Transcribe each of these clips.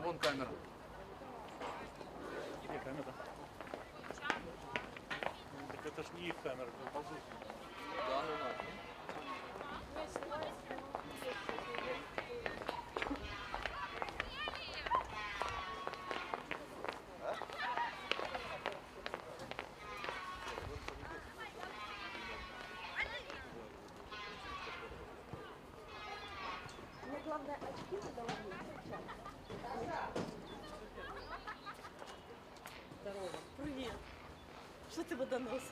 Вон камера. Где камера? Так это ж не их камера, это ползут. Да, ну ладно. Мне главное очки надо одеть. Здорово. Привет. Что ты водонос?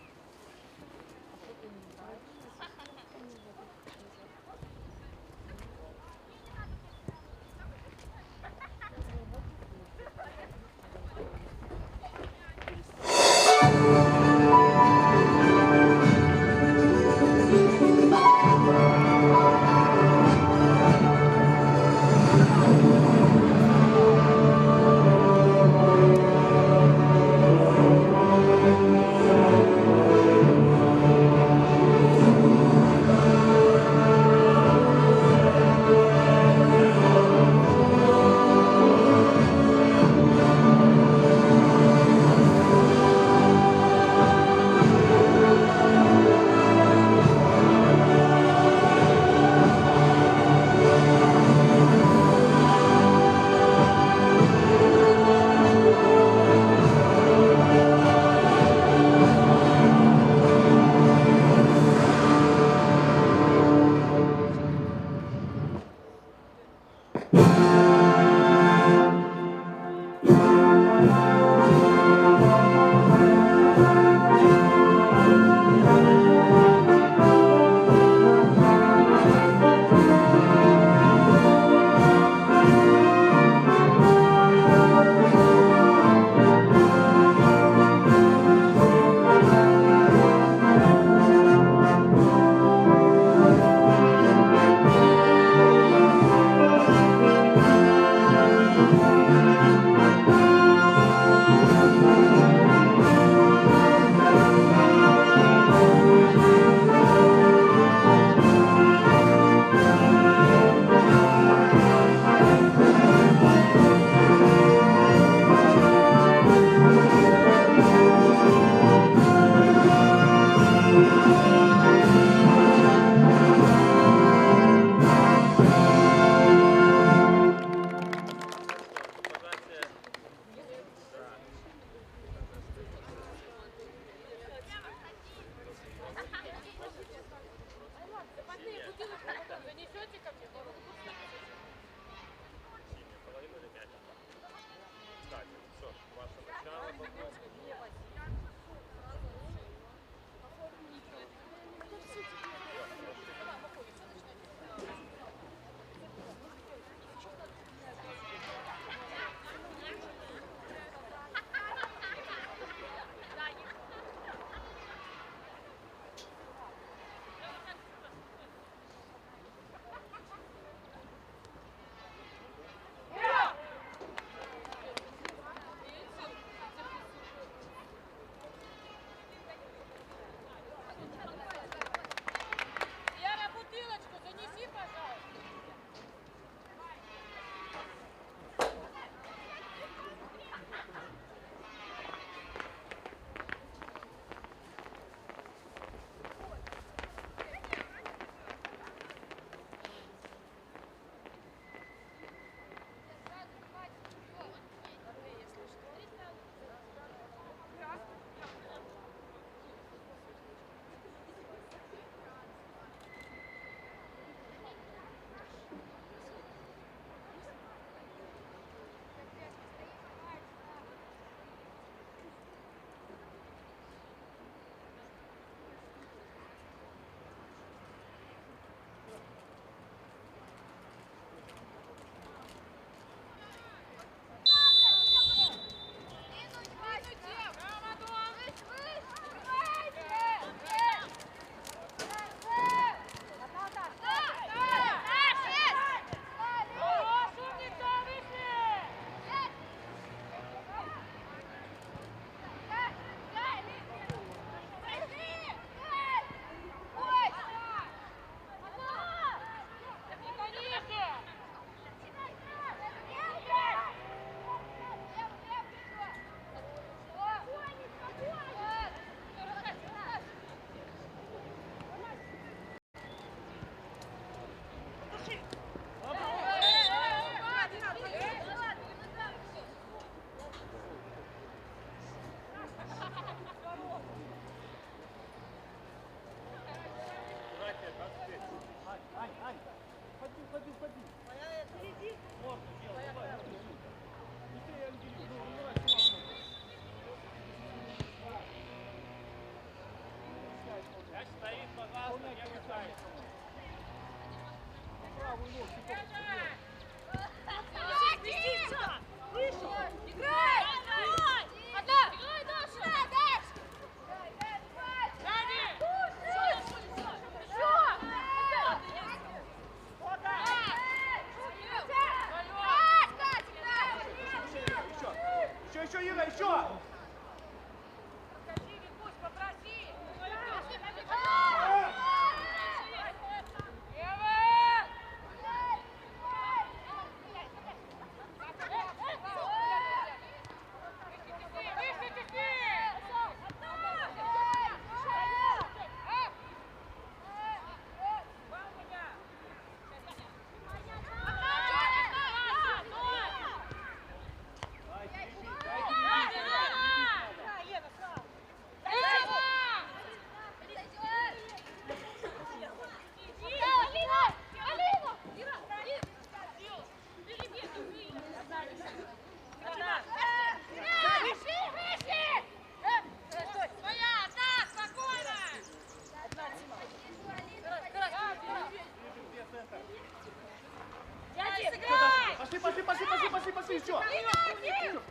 Пошли еще!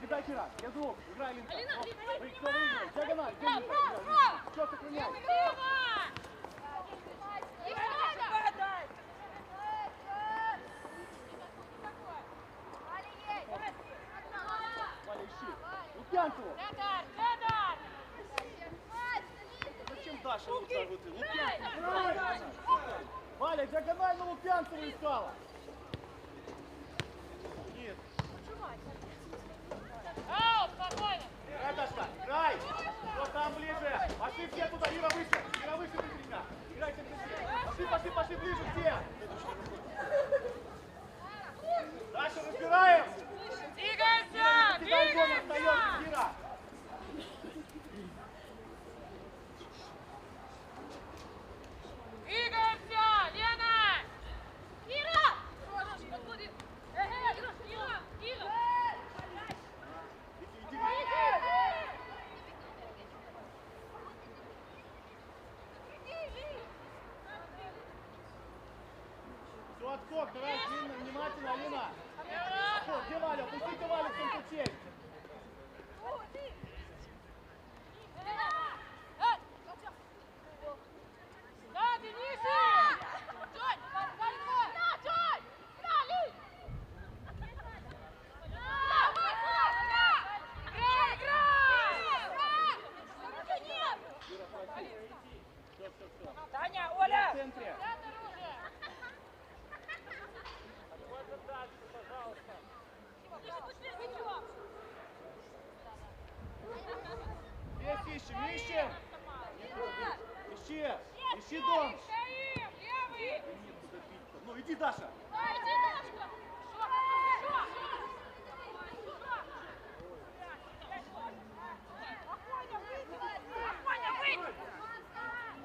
Кидай Кира, я друг, играй Линка. Кто выиграет? Диагональ, что сохраняй? Валя, ищи. Лукьянцеву! Зачем Даша не ударил ты? Лукьянцеву! Валя, диагональ на Лукьянцеву искала! Нет. Играй, Дашка, играй! Вот там ближе! Пошли все туда, Ира выше! Ира выше быстренько! Играйте быстрее! Пошли ближе все! Даша, разбираем! Двигайся! Двигайся! Ира! Двигайся! Лена! Ира! Подходит! Ира! Все, отскок, давай, длинно, внимательно, Алина. Отскок, где Валя? Пустите Валю в центр сеть. Да, Дениса! Джонь! Джонь! Играй! Таня, Оля! В центре. Здесь ищем! Ищи дом! Ну иди, Даша!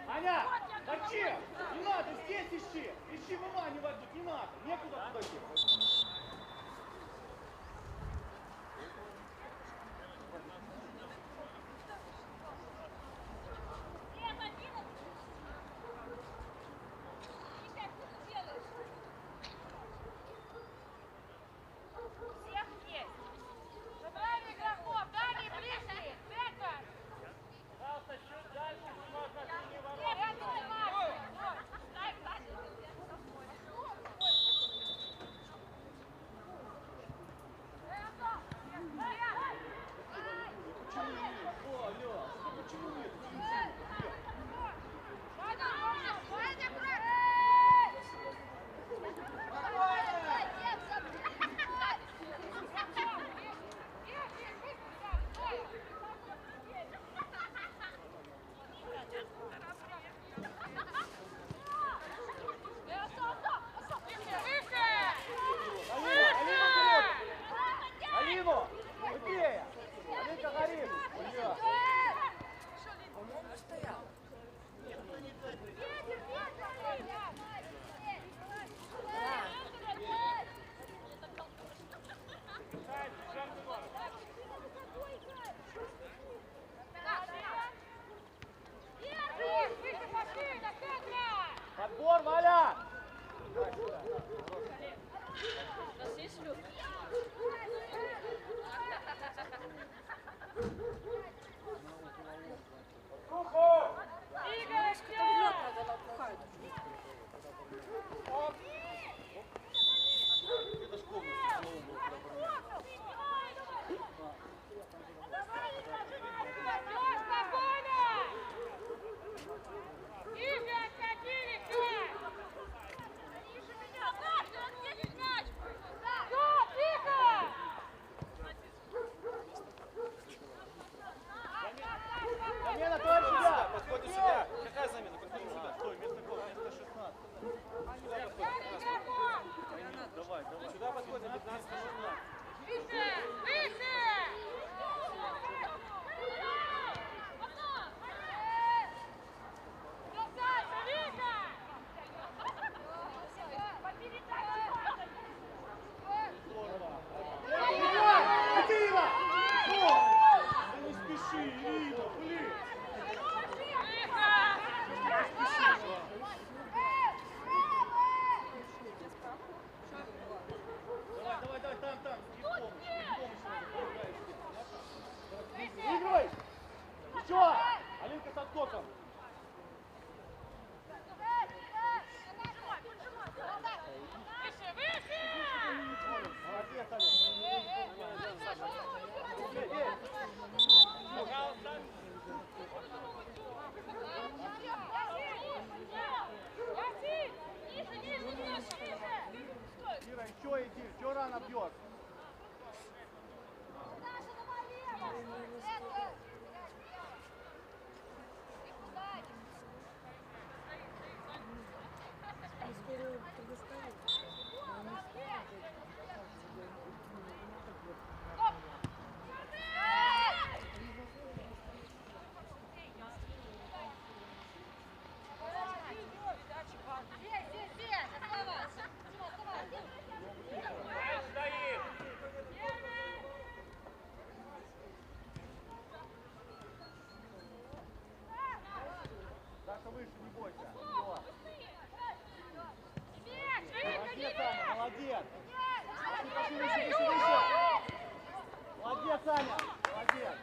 Аня, зачем? Не надо, здесь ищи! Ищи, выманивай тут, не надо! Некуда туда идти! Замена, товарищ сюда! Подходи сюда. Какая замена? Подходи сюда. Стой, вместо кого? Вместо 16. Сюда подходи. Давай, давай. Сюда подходи. 15 на 16. Выше! Выше! Красавица, Вика! Активно! Да не спеши, Ирина, блин. Давай, там, без помощи надо, выигрывай! Еще! Алинка с отскоком! Выше, выше! Молодец, Алин! Ира, еще иди, еще рано бьет. Скоро предоставить. Даша, выше, не бойся. Молодец, Молодец, Аня, молодец. Пошли, выше. Молодец, Аня, молодец.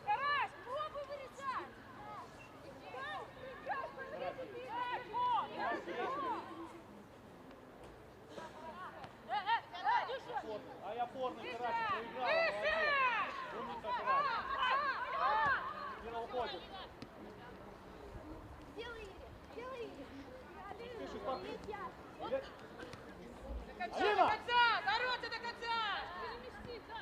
Тарас, пробуй вырезать! А я опорный, Тарасик, проиграла, молодец. Умница, Тарасик. Ира уходит. Спеши, смотри. До конца, до конца! Бороться до конца! Перемести, да!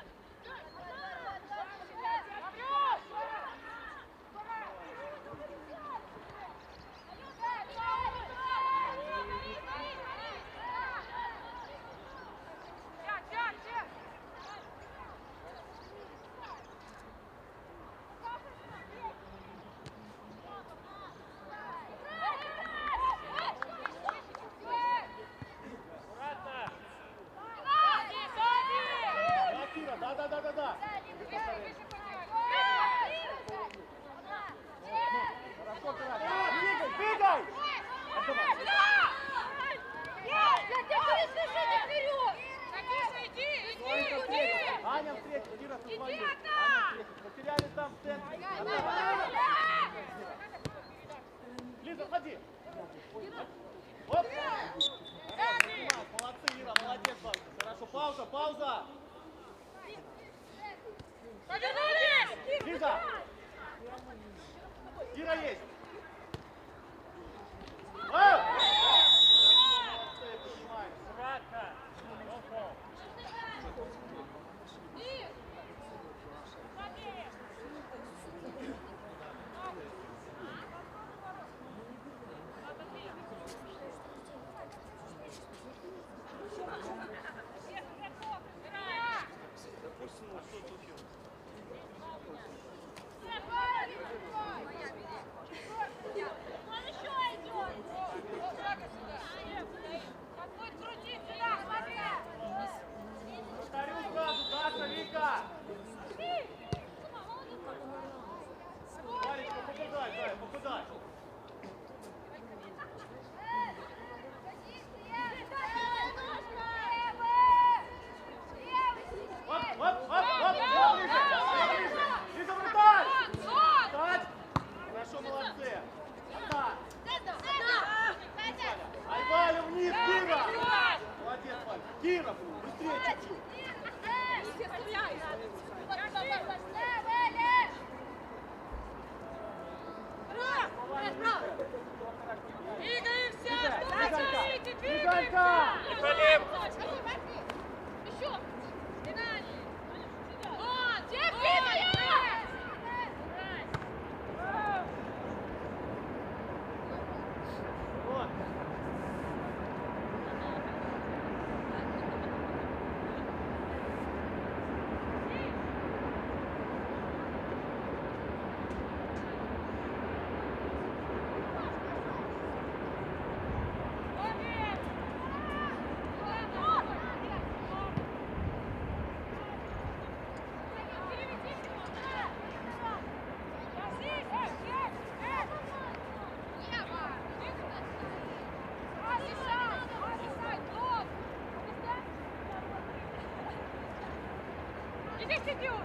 Иди, сиди уже!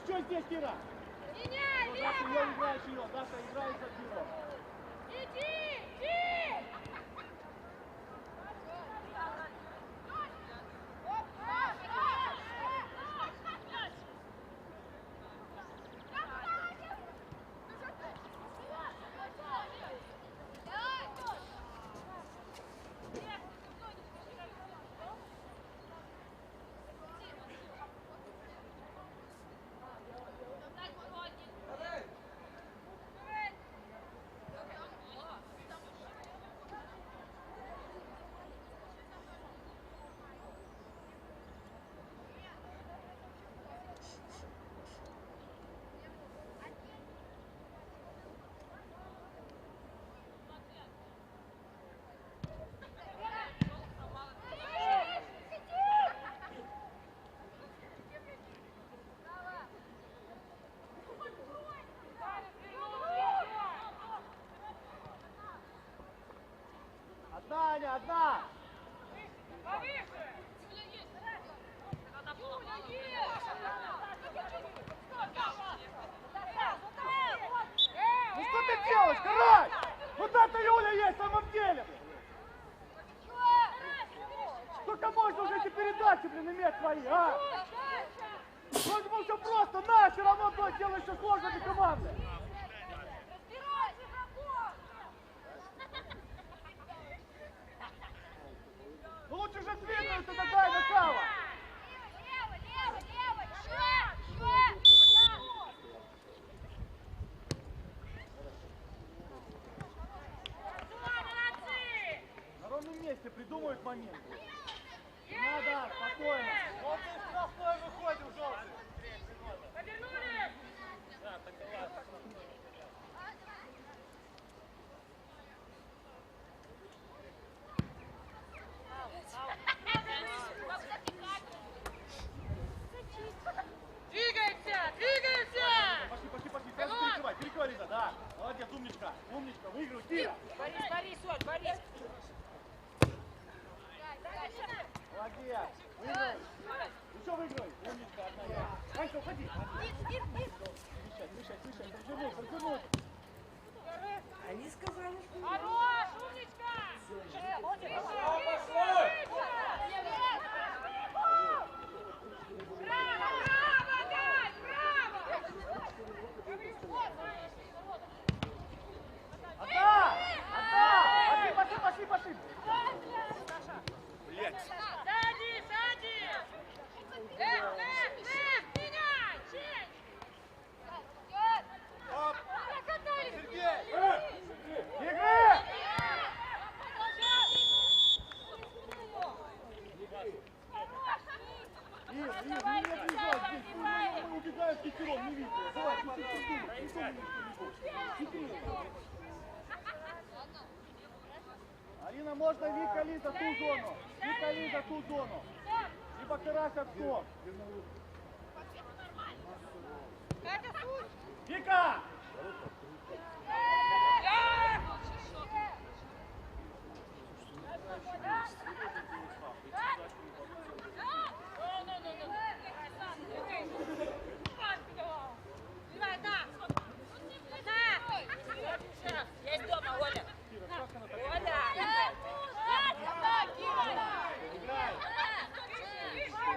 Еще здесь, Кира! Даша, ее играешь ее! Даша, играет за Киру! Иди! Иди! Одна, Аня, одна! Повыше! Ну что ты делаешь, Карась? Вот это Юля есть в самом деле! Сколько можно уже эти передачи, блин, иметь свои, а? Вроде бы все просто, на, все равно делаешь все сложно для команды. Ну лучше же двигаются, тогда и накала. На ровном месте придумают момент. Надо, спокойно. Вот ты штрафной выходим, желтый. Повернули! Да, атаковать. Двигайся! Двигайся! Пошли, пошли, пошли. Сразу перекрывай, Лиза, да. Молодец, умничка, умничка, выигрывай, Кира. Борис, Борис, Оль, Борис. Молодец, выигрывай. Еще выигрывай, умничка, одна я. Анька, уходи. Смещать, развернуть, развернуть. Они сказали, что... Хорош! Умничка! Браво! Браво! Дай! Браво! Одна! Одна! Пошли, пошли, пошли, пошли. Блять. Сзади! Сзади! Меняй! Чень! Оп. Сергей! Игры! Лиз, не отъезжай здесь. Мы убегаем с пятером, не видно. Давай, Алина, можно Вика, Лиза, ту зону. Вика, Лиза, ту зону. Либо Карась отскок. Вика! Есть дома, Оля. Оля! Играй! Выше!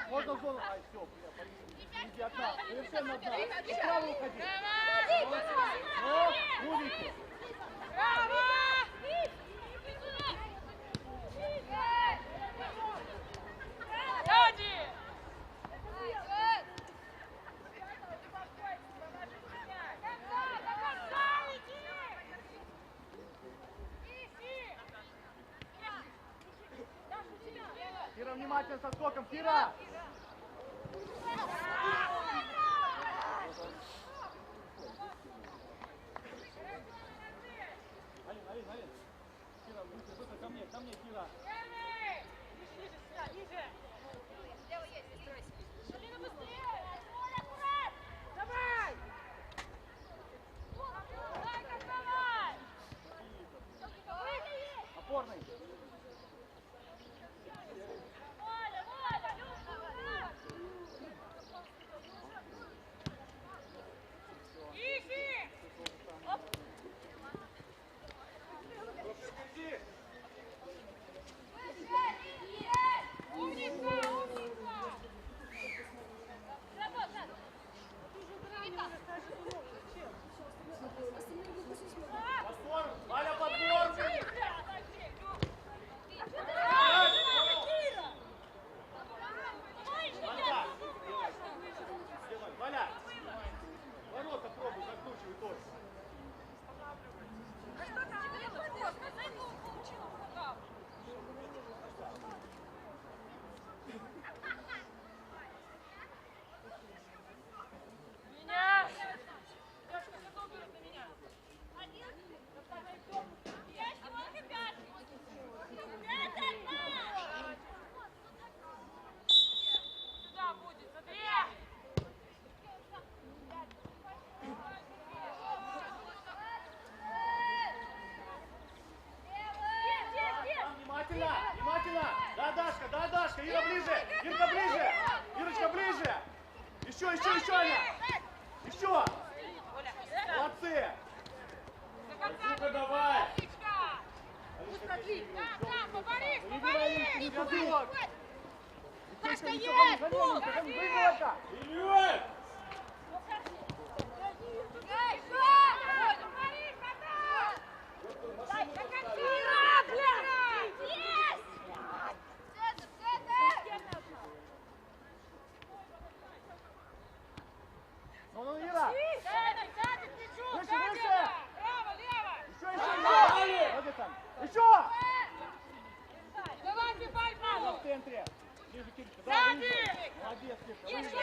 Можно в зону. Ай, все, иди одна. Совершенно одна. Справа уходи. Ну, увидите. Браво! Сзади! Кира, внимательно со скоком. Кира! Алин. Кира, быстро ко мне, Кира. Давай! Опорный. Подбор. Валя, подбор. Валя, ворота пробуй, закручивай тоже. Меня! Девушка, кто будет на меня? Сюда будет, за две! Внимательно. Да, Дашка, Ира ближе. Ирка ближе. Ирочка ближе. Еще, Аня. Еще. Молодцы. Ну-ка, давай. Да, поборись! Вперед. Дашка, есть! Выгодно. Вперед. Ну, Ира. Выше. Право, лево! Еще. Давайте, пальма! В центре. Ближе, Кирочка. Сзади! Молодец, Кирка. Еще!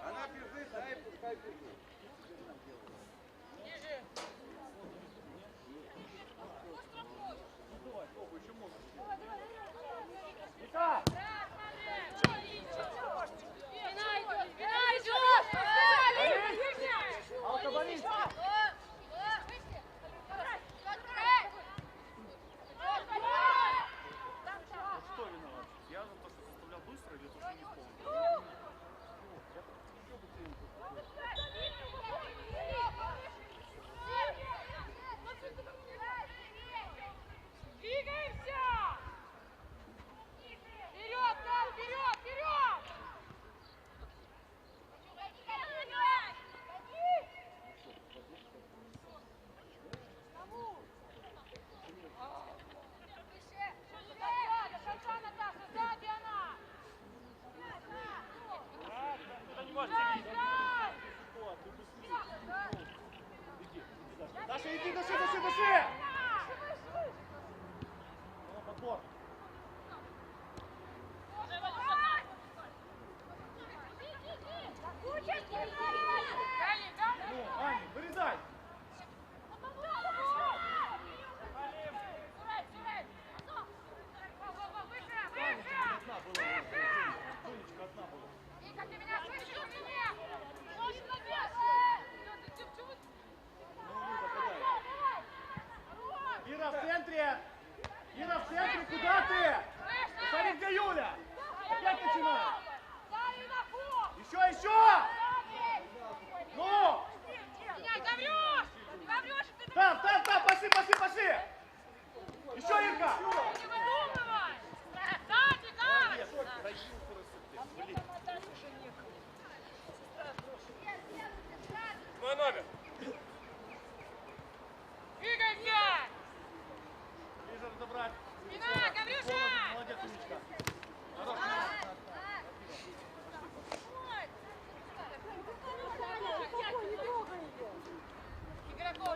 Она бежит, дай, пускай бежит. Ниже! Давай, пробуй, еще можешь. Вика. Алка, Борис. Что виноват? Я за то, что составлял быстро или то, что не исполнил? Двигаемся! Вперед, да, вперед, вперед! До конца, Наташа, сзади она! Даша, иди, дыши! Ну, подбор. Ну, Аня, вырезай. Одна была. Тонечка одна была. Вика, ты меня слышишь или нет? Ира, в центре! Ира, в центре, куда ты? Посмотри, где Юля! Опять начинаем! Еще! Ну! Гаврюш! Гаврюш, ты Там, пошли!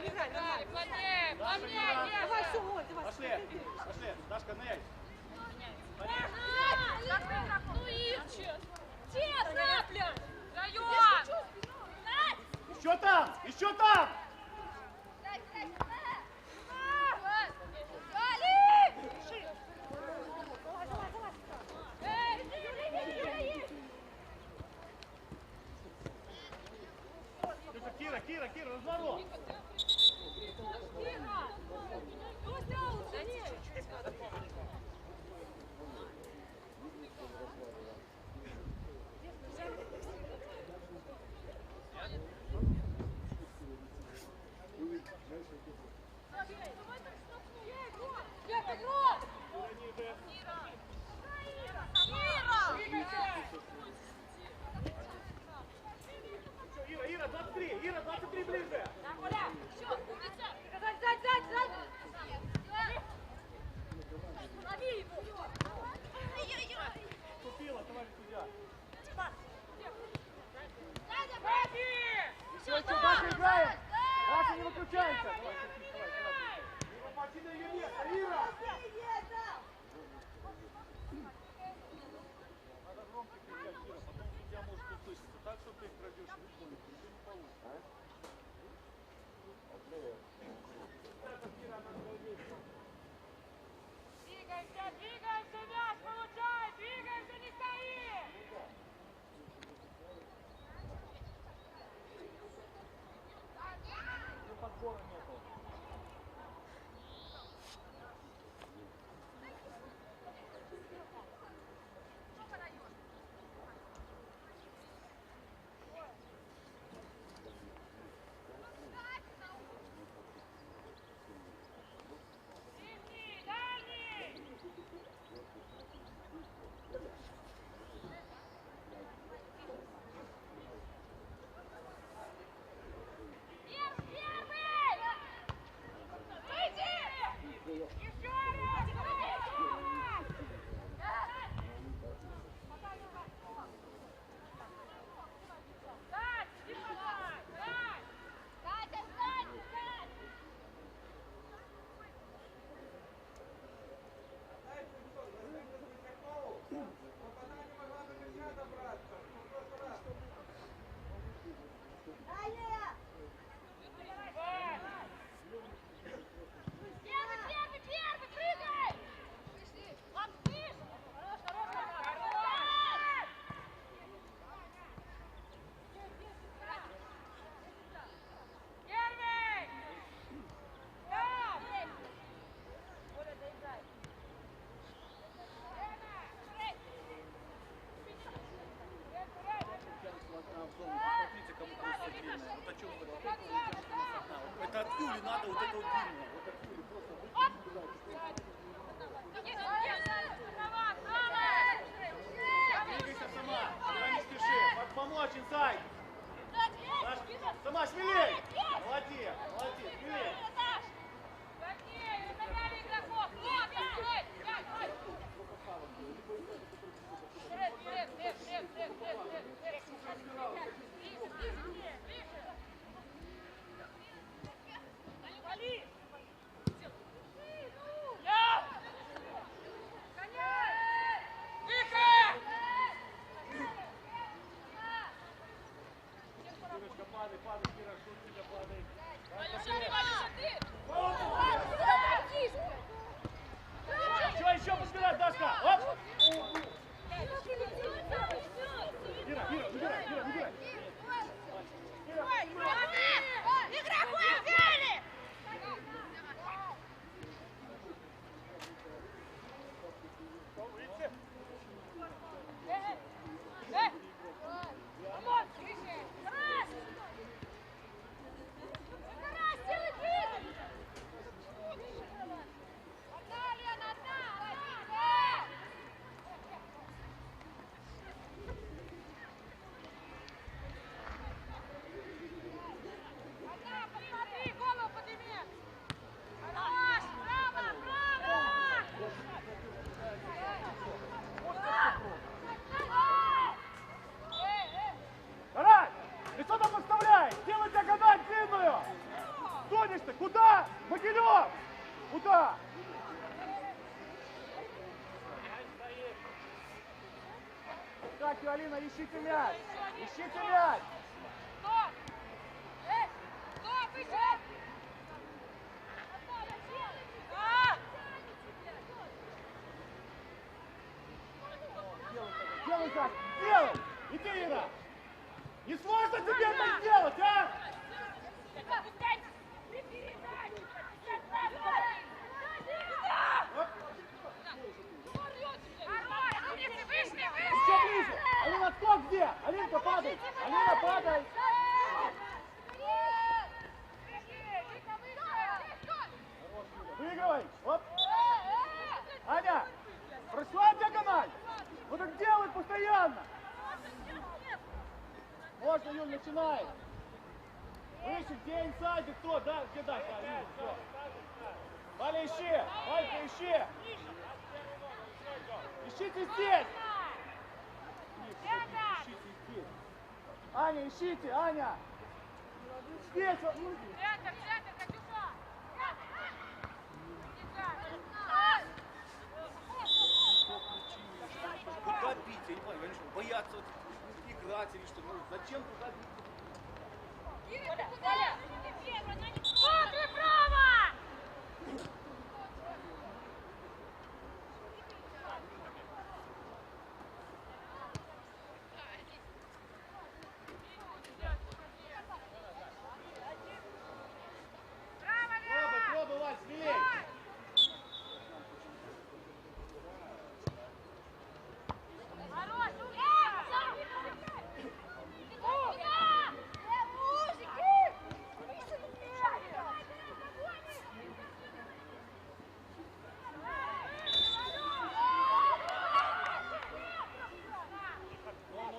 убегай, нормально. Плотнее, плотнее, Давай, Деша. все, Оль, давай. Пошли, пошли. Дашка, ныряй. Ну и тесно, бля. Втроем. Еще там! Еще там! Кира, Кира, разворот! Ира, 23! Ира, 23 ближе! Купила, товарищ судья. Все, Даша, играем! Даша, не выключаемся! Давай, Ира, почти на ее место! Ира! Надо громко кричать, Кира, потом судья может услышаться. Так, что ты крадешь рекламу, ничего не получится. Двигаемся, мяч получай, двигаемся, не стоим! Подбора нету. Смотрите, кому просто длинная. Вот о чем вы говорите. Это от Юли надо вот это вот длинное. Вот от Юли просто Двигайся сама! Ира, не спеши! Помочь, инсайд! Сама, смелей! Молодец, молодец, смелей! Плотнее, загнали игроков! Кирочка, падай, падай, Кира, что у тебя падает? ты? Куда? Могилев! Куда? Так, Алина, ищите мяч! Ищите мяч! Стоп! Стоп, еще! Делай так! Делай! Иди, Ира! Не сложно тебе это сделать, а? Еще ближе! Алина, отскок где? Алинка, падай! Алина, падай! Выигрывай! Оп! Аня! Прошла диагональ! Ну так делай постоянно! Можно, Юль, начинай! Выше, где инсайдер, кто? Да, где дальше? Да, Юль, все. Валя, ищи! Валька, ищи! Ищите здесь! Ищите здесь! Аня, ищите, Аня! Здесь! Центр, Катюша! Куда бить? Я не понимаю, они что, боятся вот играть или что? Ну, зачем туда бить? Смотри право! Пробуй, Вась, смелей!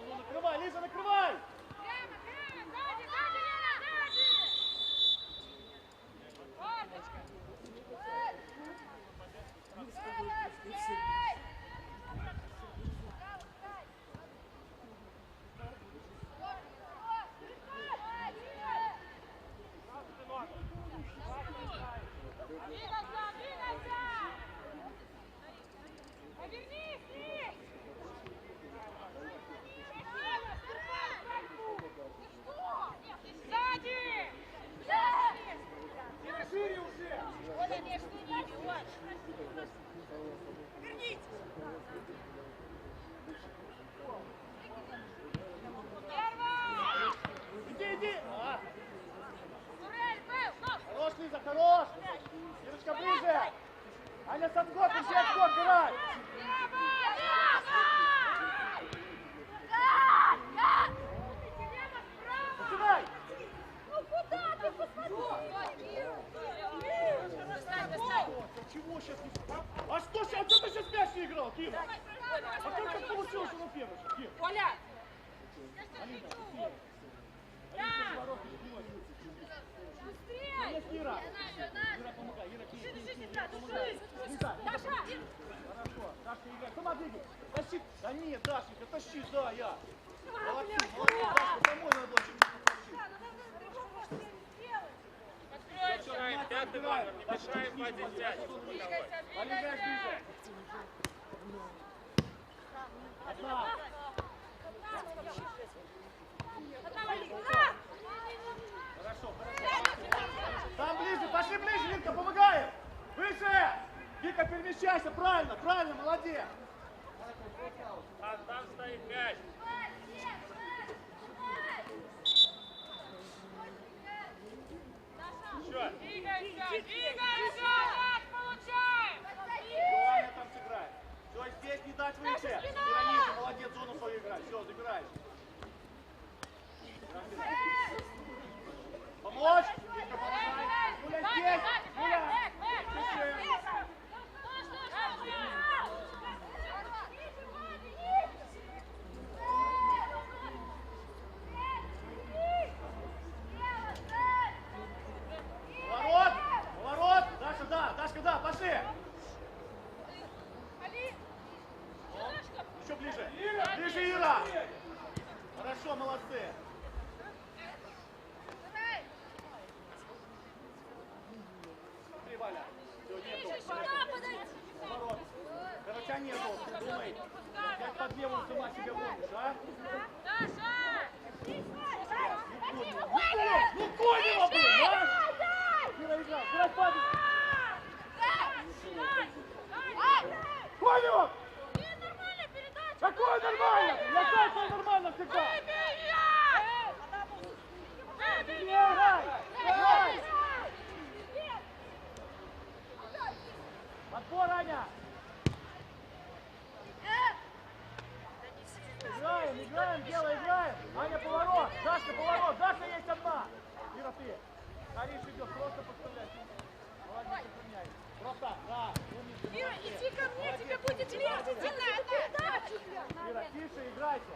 Ну, накрывай, Лиза, накрывай! Шире уже! Иди, иди! Хорош, Лиза, хорош! Ирочка, ближе! Аня, с отскок, ищи отскок, играй! Начинай! Чего сейчас не... А что сейчас? А что ты сейчас мяч не играл, Кира? А как так получилось, что на первый? Кир? Оля! Алина, быстрее. Алина, ворот не сбивай. Есть Кира. Кира, помогай. Ира, помогай. Лиза. Хорошо. Дашка, играй. Сама двигай. Тащи. Да нет, Дашенька, тащи, да, я. Молодцы, молодцы. Дашка, самой надо было чуть-чуть тащить. Открой, пятый номер, не мешаем Ваде взять. Валя, играй ближе. Одна. Хорошо, хорошо. Там ближе, пошли ближе, Линка, помогаем. Выше. Вика, перемещайся, правильно, правильно, молодец. А там стоит мяч. Еще. Игорь, получаем! Аня там сыграет. Все, здесь не дать выйти. Вероника, молодец, зону свою играй. Все, забираешь. Помочь? Вика, помогай. Юля, здесь. Юля. Тише. Поворот. Поворот. Даша, да. Дашка, да. Пошли. Еще ближе. Ближе, Ира. Хорошо, молодцы. нету, думай. Как под левую сама себя водишь, а? Ну, Конева, блин, а? Кира, играй, Кира, падай. Конева! Какое нормально? Я знаю, что нормально всегда. Играй! Отбор, Аня! Играем, дело, играем! Аня, поворот! Дашка, поворот! Даша есть одна! Ира, ты! Ариш идет, просто подставляй. Молодец, сохраняй. Просто, да, умница. Ира, иди ко мне, тебе будет легче, не надо! Ира, тише, играйте.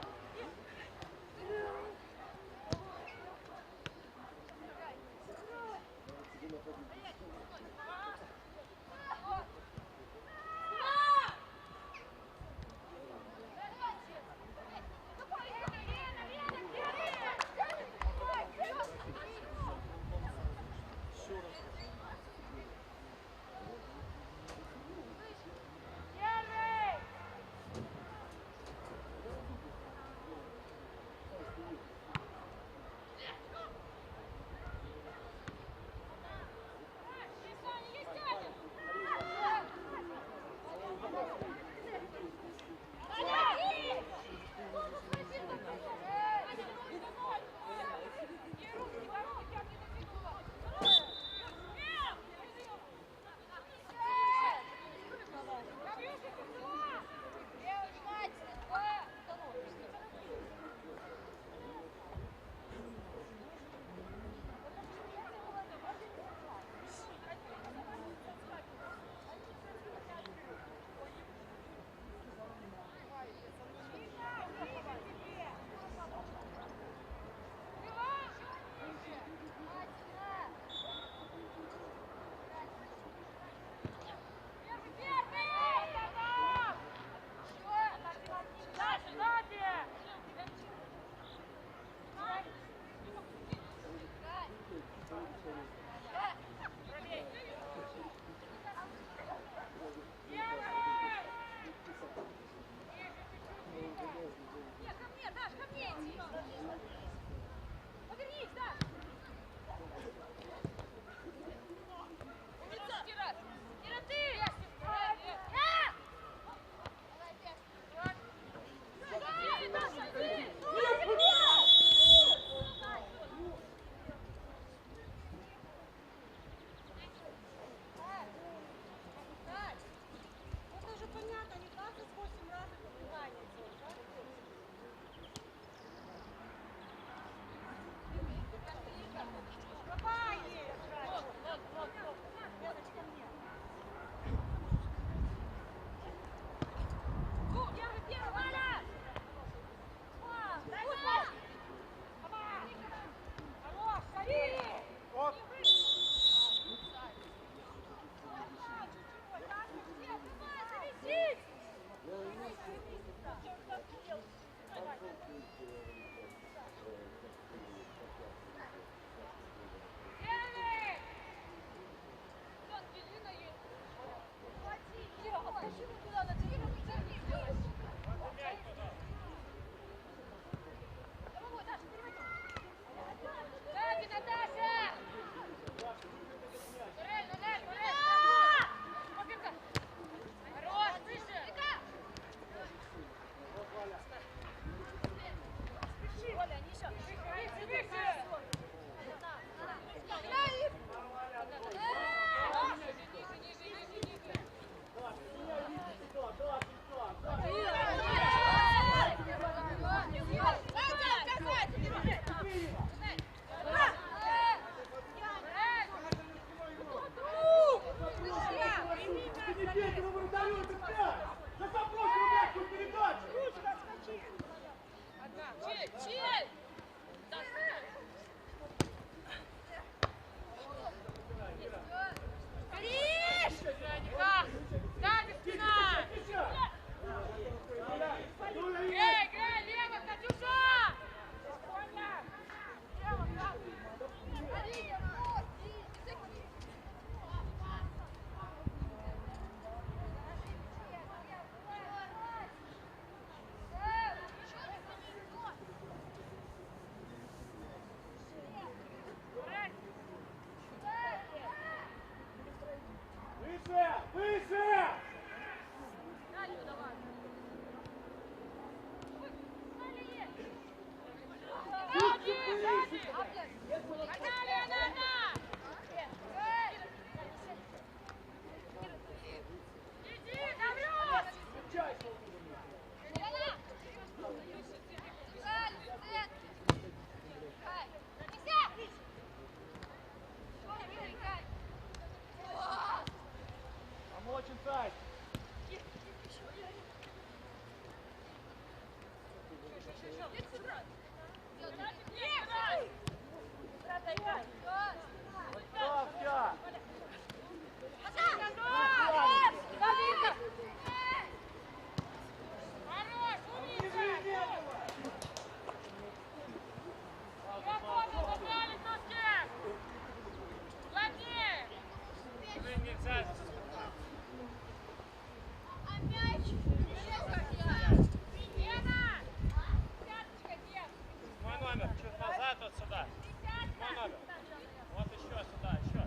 нельзя. Мой номер, чуть назад, вот сюда. Мой номер. Вот еще сюда, еще.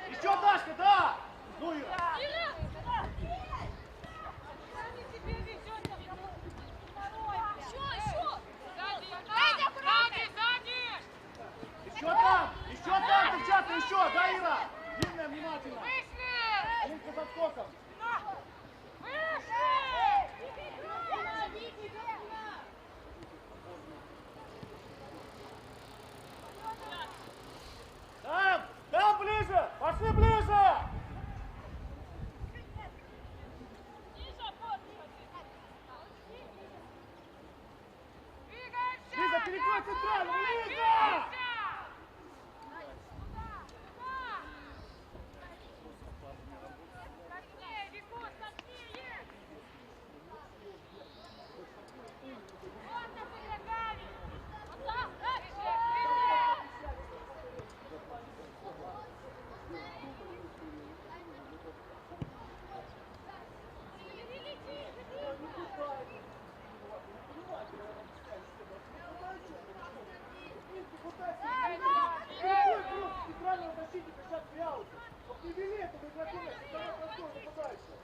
Еще, Дашка, да! Ну, Ира. Еще там, девчата, еще, да, Ира? Длинная, внимательно. Алинка за скоком. Там ближе, пошли ближе. Лиза, перекрой центральную, Лиза! Центрального защитника сейчас в ауте. Вот не вели этого игрока, центрального простора нападающего.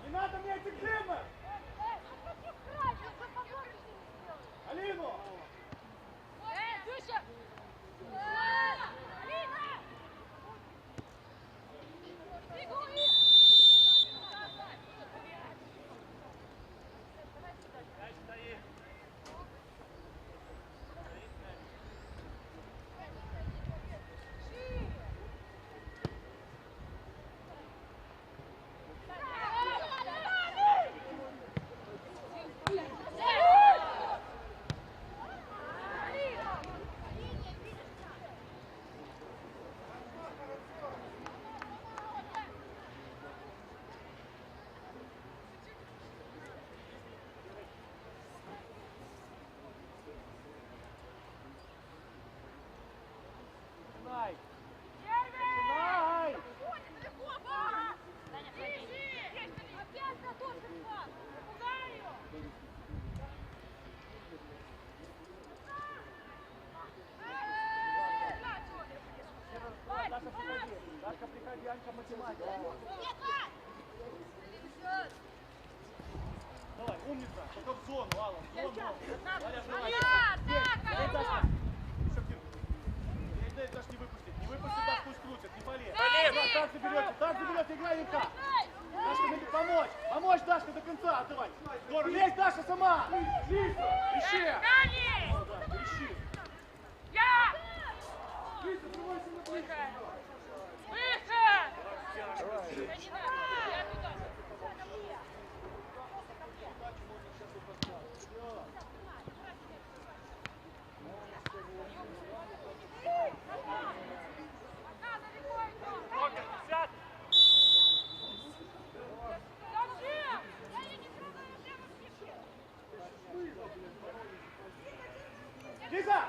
Не надо мне этих дымов! Алину! Начинай! Начинай! Даша, приходи, Анька, математика. Давай, умница, только в зону, Алла, в зону. Валя, открывай. Даша. Дашь не выпустить, Даш, пусть крутит, не болеет. Так заберете, играй, Вика. Дашка, надо помочь. Помочь, Дашка, до конца отдавай. Здорово, лезь, Даша, сама. Ищи. Ищи. Лиза!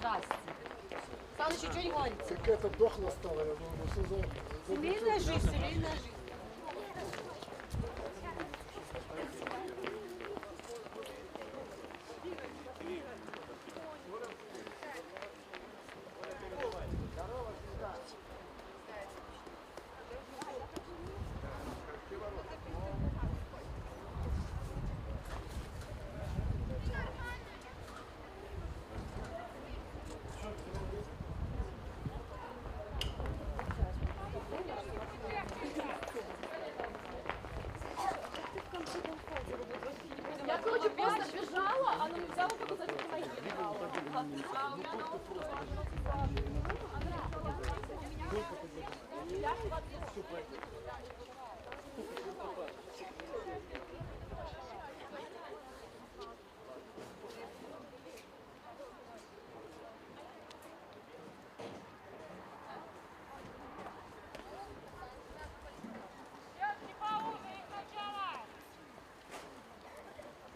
Здрасте. Саныч, ничего не говорится. Какая-то дохла стала, я думаю, все за... Семейная жизнь, семейная жизнь. Я, короче, просто бежала, она не взяла, только за это наехала.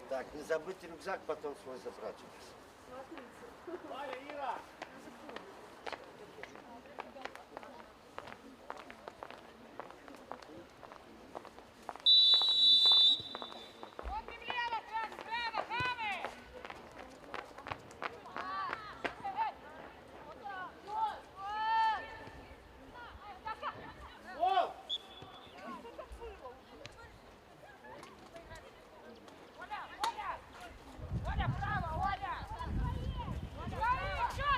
Так, не забудьте рюкзак потом свой забрать. Валя, Ира! Смотрим влево, справа, Хамы! Гол! Оля, право, Оля! Оля, еще,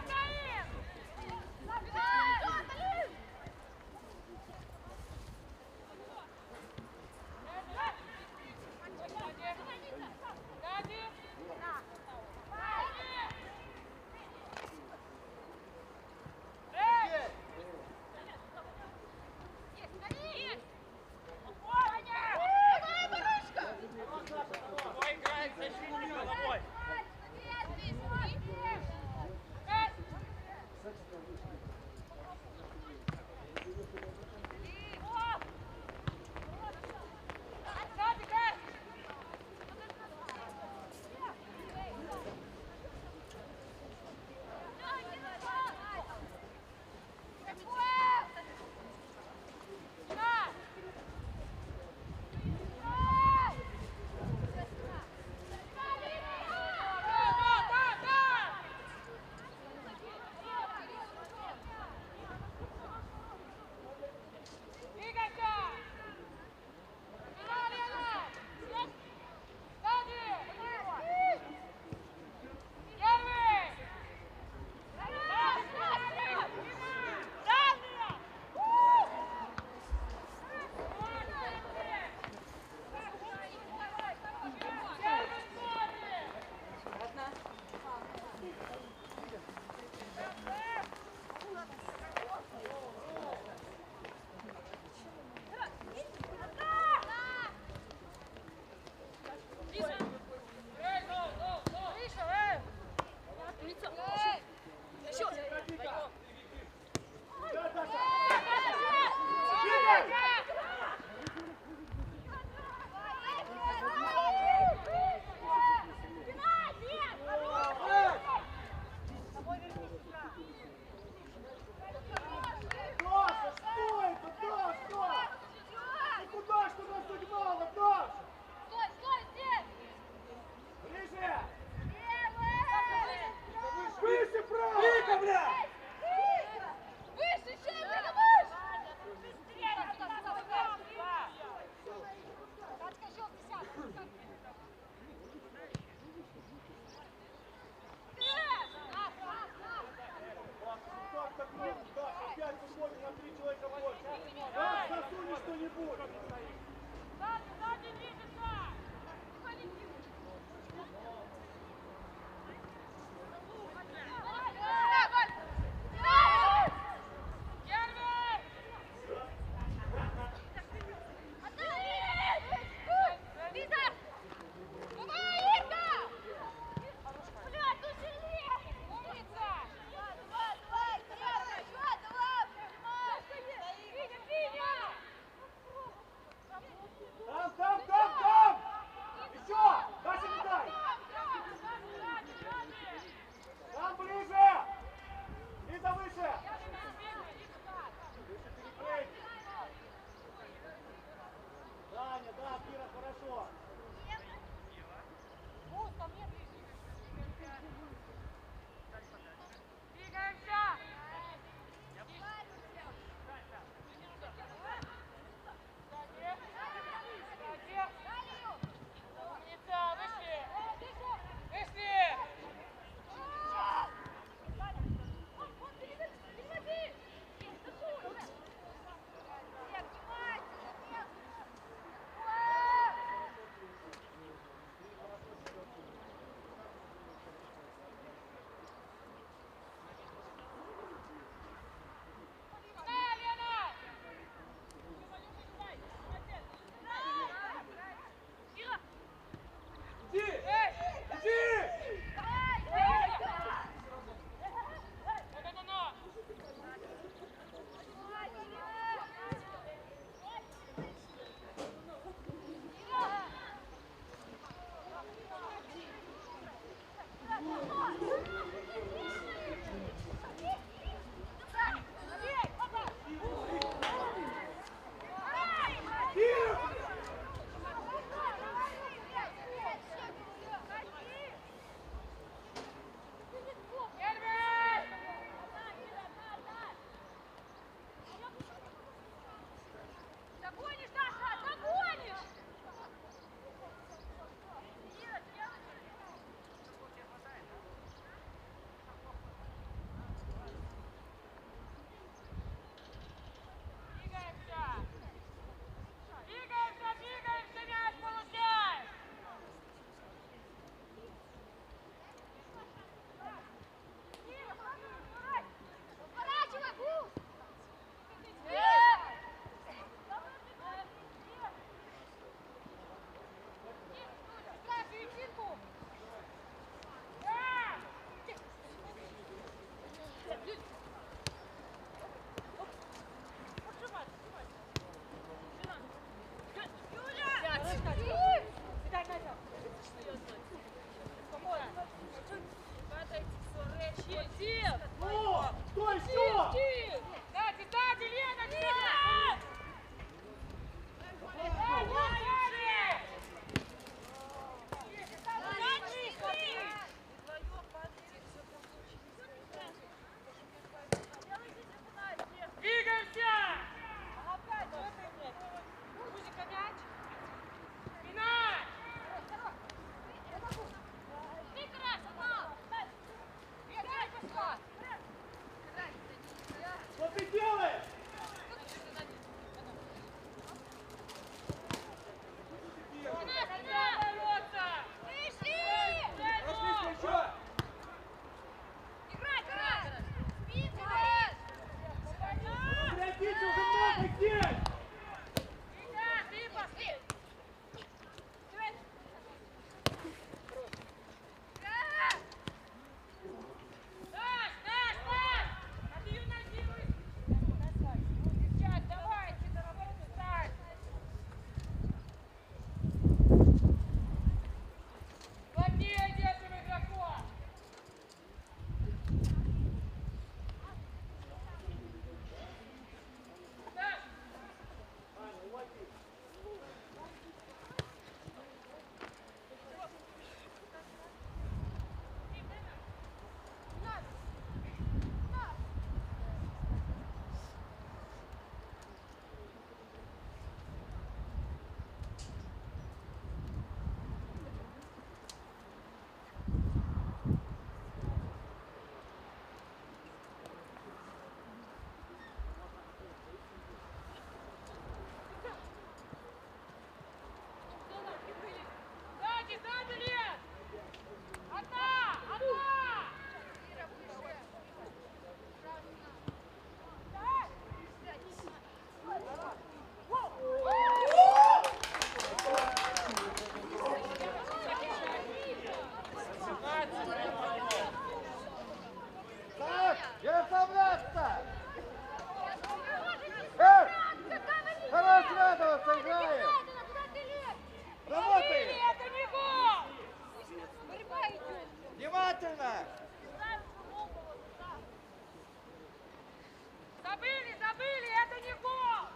забыли, это не гол!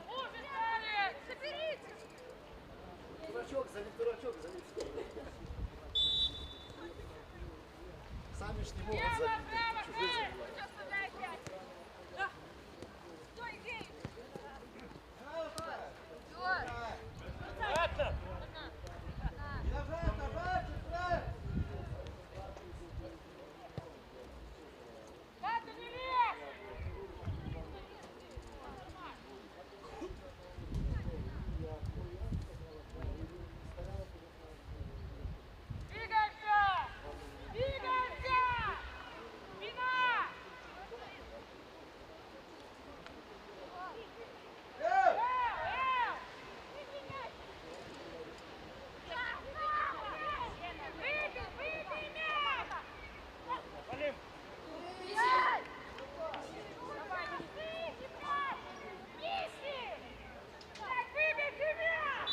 Убежали! Соберитесь! Дурачок, дурачок, залез. Сами ж не могут Право, забить. право, Чужие Хэй! забивают. Сейчас сюда опять! Да. Стой, Гей! Ладно. Ладно, не лезь! Двигаемся! Двигаемся! Спина! Выбей мяч! Валим. Давай, неси мяч! Неси! Так, выбейте мяч!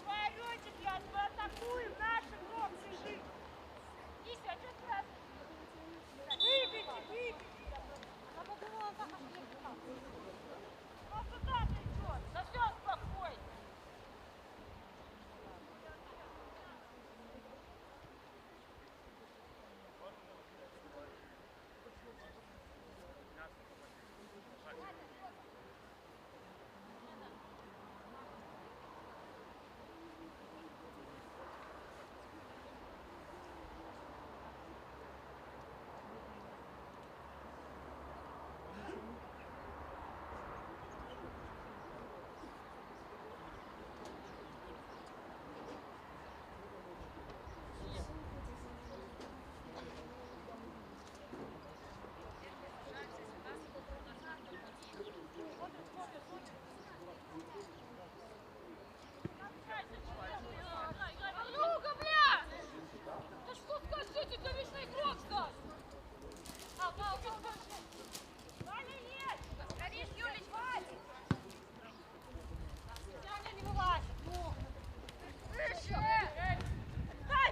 Воротик, я атакую, наш игрок бежит! Неси, а что ты раз? Выбейте, выбейте! А подумала, как отвлекал. А сюда ты идешь? Да все, спокойно! Павлюка, бля! Да что скажите, ты вечный игрок стал! Ваня, нет! Горишь, Юлич, Ваня! Ваня не вылазит, ну! Выше! Дай!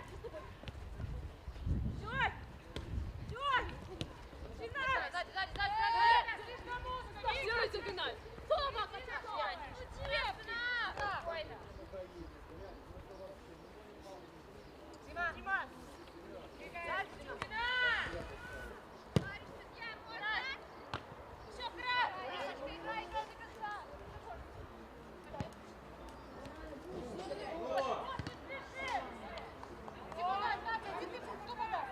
Сёдь! Сёдь! Финал! Сзади! Слишком узко! Сделайте финал! Тома, хотя бы! Ну, Дебна! Спокойно! Дима! Дима! Все, край! Рисочка, играй, играй до конца! Вот, не спеши! Дима, Катя, иди ты, кто помог?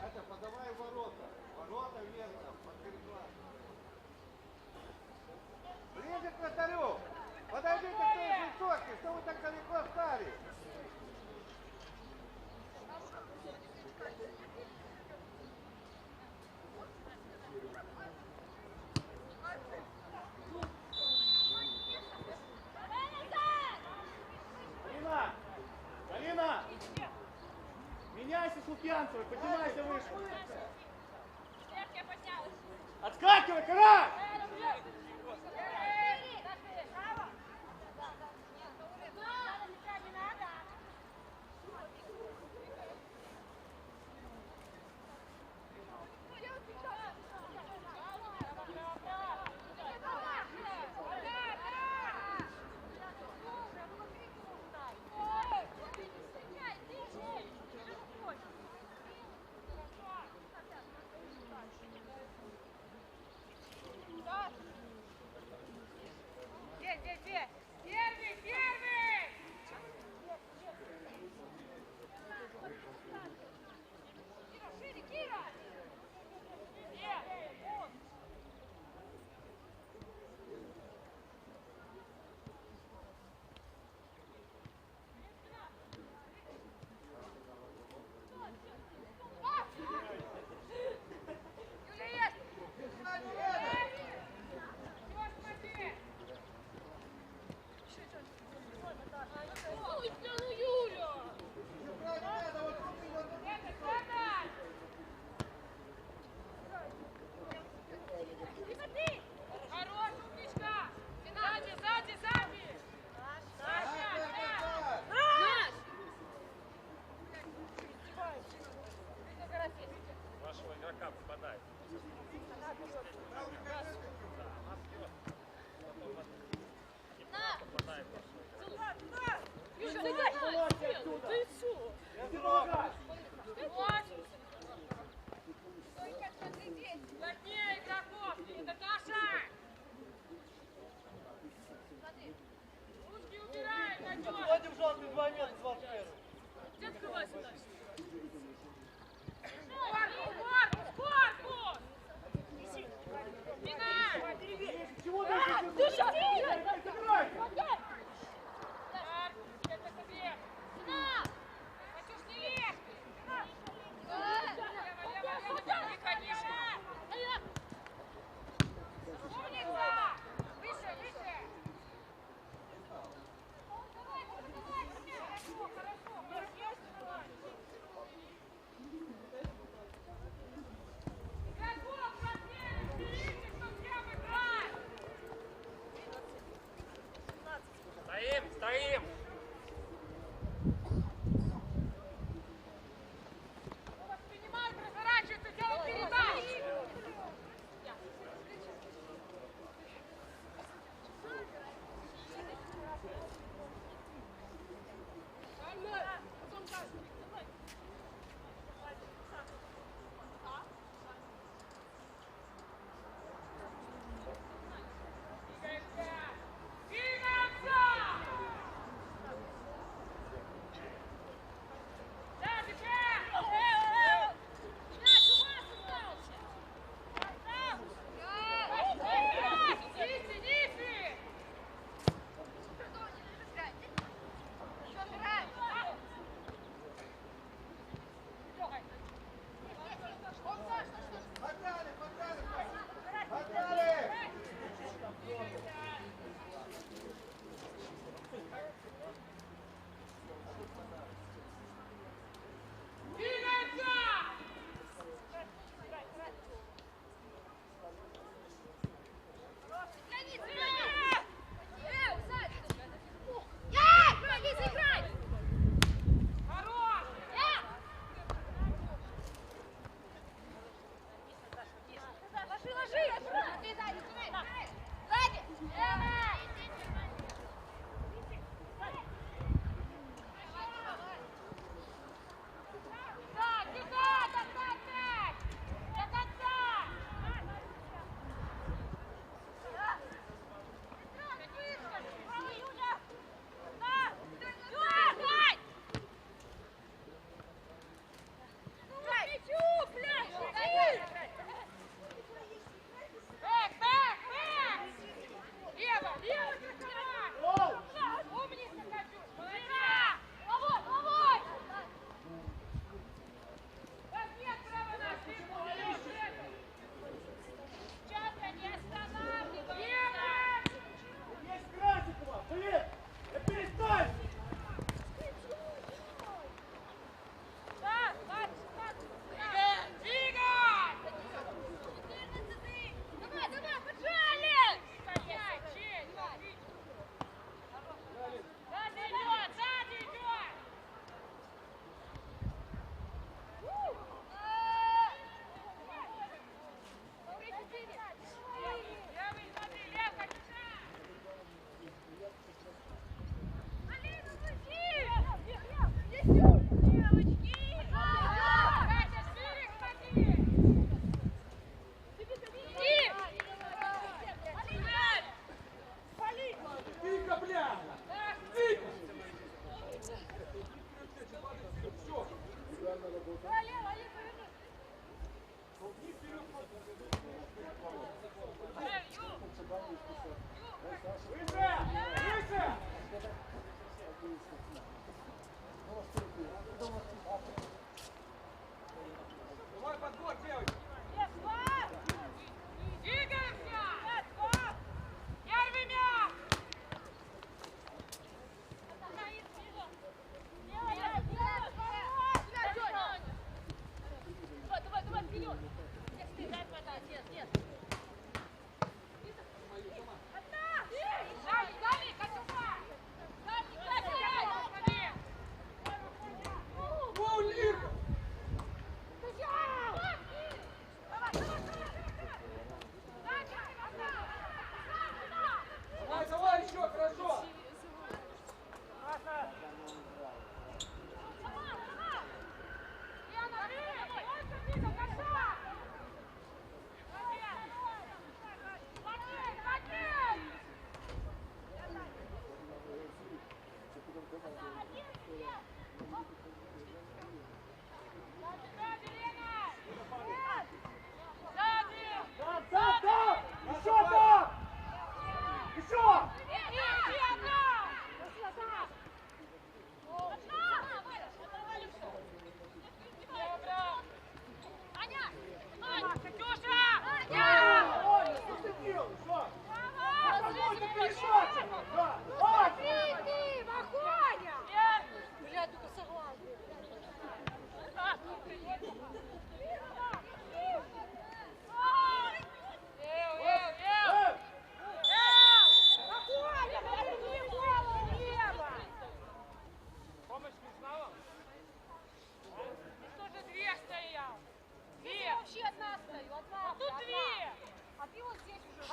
Катя, подавай в ворота. Ворота вверх, под переклад. Ближе к вратарю. Подойдите к той высотке, что вы так далеко встали? Алина! Алина! Меняйся с Лукьянцевой, поднимайся выше. Отскакивай, Карась! Плотнее игроков! Это Даша! Ручки убираем, Надежда! Входим в желтый 2 метра, 21. Где открывайся дальше? Корпус! Спина! Чего ты? Ты сейчас Забирайте! это тебе! Спина! Катюш, не лезь!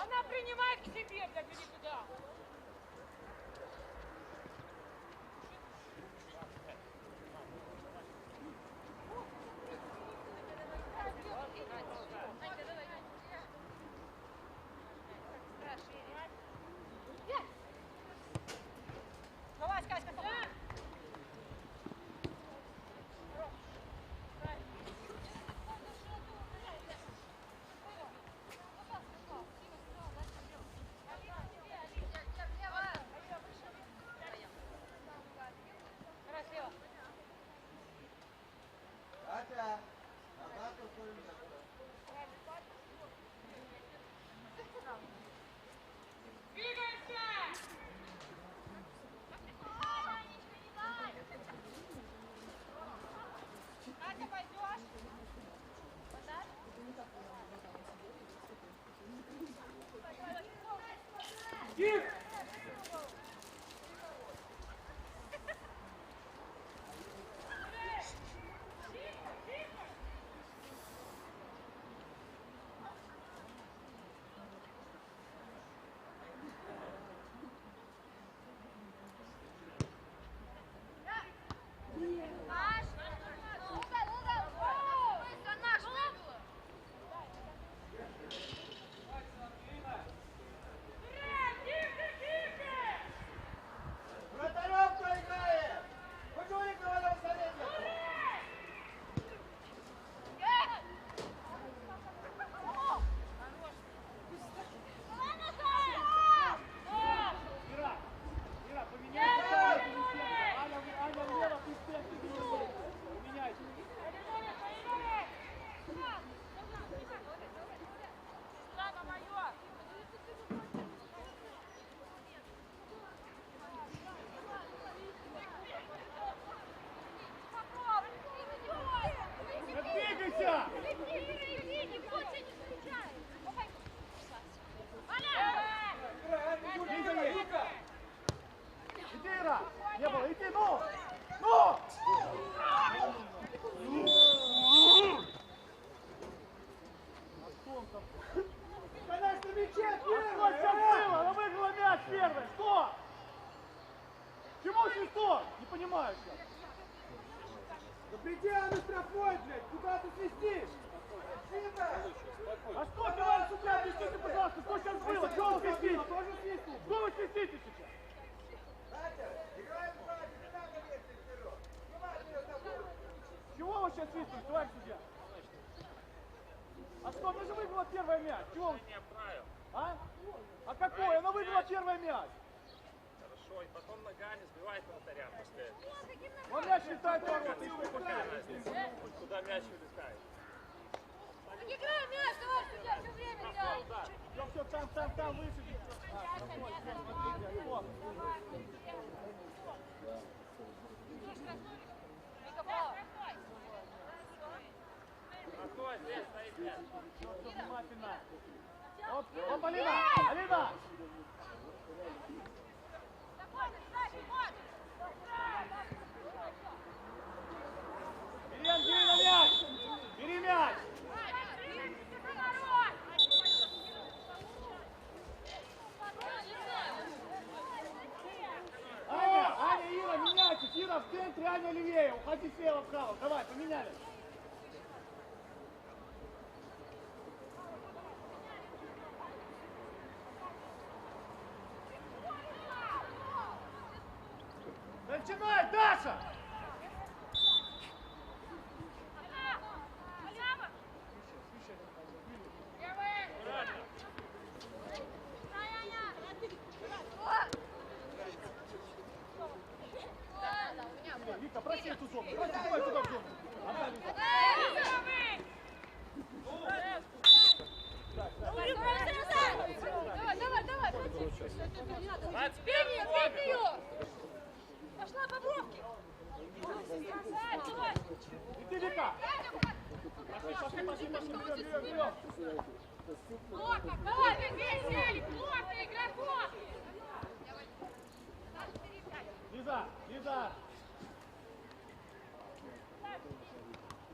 Она принимает к себе, блядь, иди туда. Давай, Катька, давай. Катя, назад на свое место. Двигаемся! Катя, пойдешь? Вратарем кто играет? Кучурик на водом советник. Ира, Ира, поменяйся. Аня влево, ты в центре. Поменяйся. Слава моё! Двигайся! Иди, Ира! Не было, иди, ну! Ну! Конечно, мяче Что сейчас было? Она выиграла мяч первый! Что? Чему свисток? Не понимаю сейчас. Да приди, а ну штрафной, блядь, куда ты свистишь? А что, товарищ судья, объясните, пожалуйста, что сейчас было? Что вы свистите? Тоже свистнул. Что вы свистите сейчас? Катя, играем сзади, не надо лезть вперед. Внимательно тобой. Чего вы сейчас свистите, товарищ судья? А что, она же выиграла первый мяч. Чего вы? Не правил. А? А какой? Она выиграла первый мяч. Хорошо, и потом ногами сбивает вратаря после этого. Он мяч летает в ворота. Какая разница? Хоть куда мяч вылетает. Играй мяч, давай сюда, все время играй. Все, там, выше. Вот. Какой здесь стоит мяч? Все внимательно. Оп, Алина! Алина! Бери на мяч! Бери мяч! Аня, Ира, меняйтесь! Ира в центре, Аня левее! Уходи слева вправо! Давай, поменялись! Начинай, Даша! Вика, проси эту зону. Проси, давай туда в зону. Отдай, Вика. Давай. Бей ее! Пошла по бровке! Иди, Вика. Пошли, берем. Плотно, давай, бей, плотно, игроков! Лиза.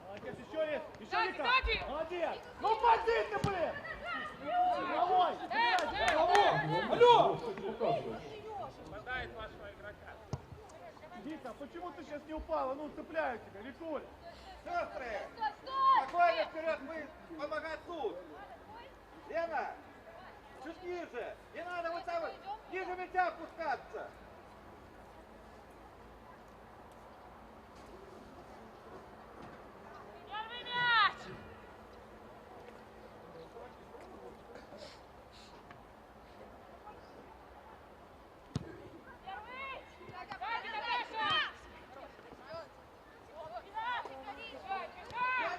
Молодец, еще есть. Еще Вика. Молодец. Ну, поди ты, блин. Головой. не упала, ну цепляю тебя, Викуль. Сестры! Спокойно вперед, мы помогать тут! Лена! Чуть ниже! Не надо вот там вот ниже мяча опускаться! Первый мяч! Первый! Сзади, Наташа!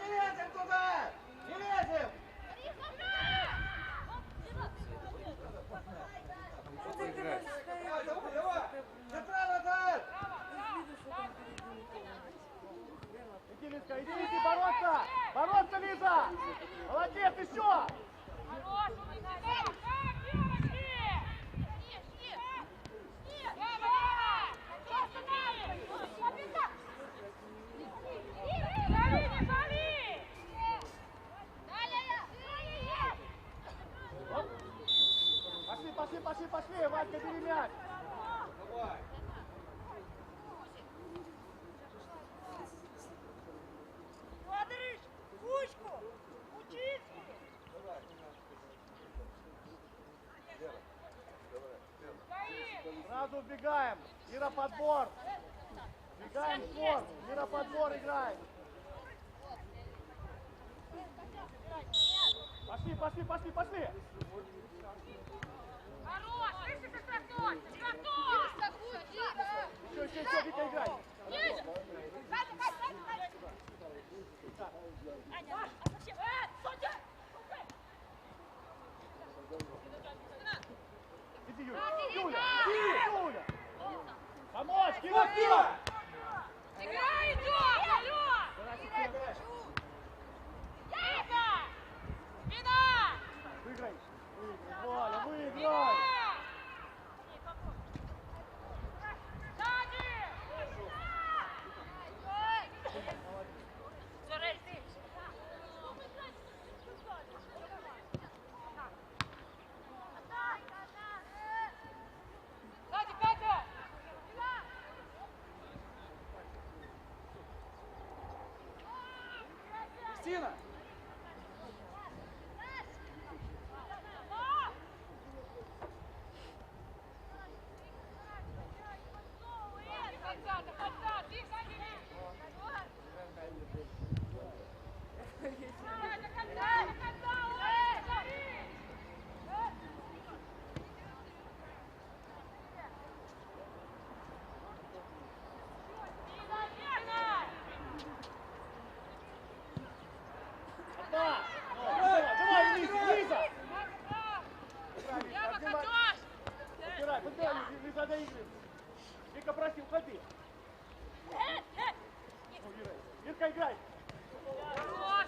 Не лезем туда! Не лезем! Центра назад! Иди, Лизка, иди, иди, бороться! Бороться, Лиза! Молодец, еще! Хорош! Так, девочки! Зови, не зови! Пошли, пошли, пошли, пошли! Вадька, бери мяч! Давай! Федорович, ручку! Учись! Стоим! Сразу убегаем! Ира, подбор! Убегаем в спорт! Ира, подбор играет! Пошли, пошли, пошли, пошли! Хорош! Выше со штрафной! Штрафной! Еще, Вика, играй! Ниже! Иди, Юля! Юля! Юля! Помочь! Кира! Игра идет! Алло! Вика! Спина! Выиграй! Выиграй, Валя, выиграй! Сзади! Зорель, ты! Сзади, Катя! Кристина! До конца, ты сзади! До конца, ой! Зови! Одна! Давай, Лиза! Я покатусь! Подбирай, подбирай, Лиза, доигрывай! Вика, проси, уходи! Ну, Ира, Ирка, играй! Хорош!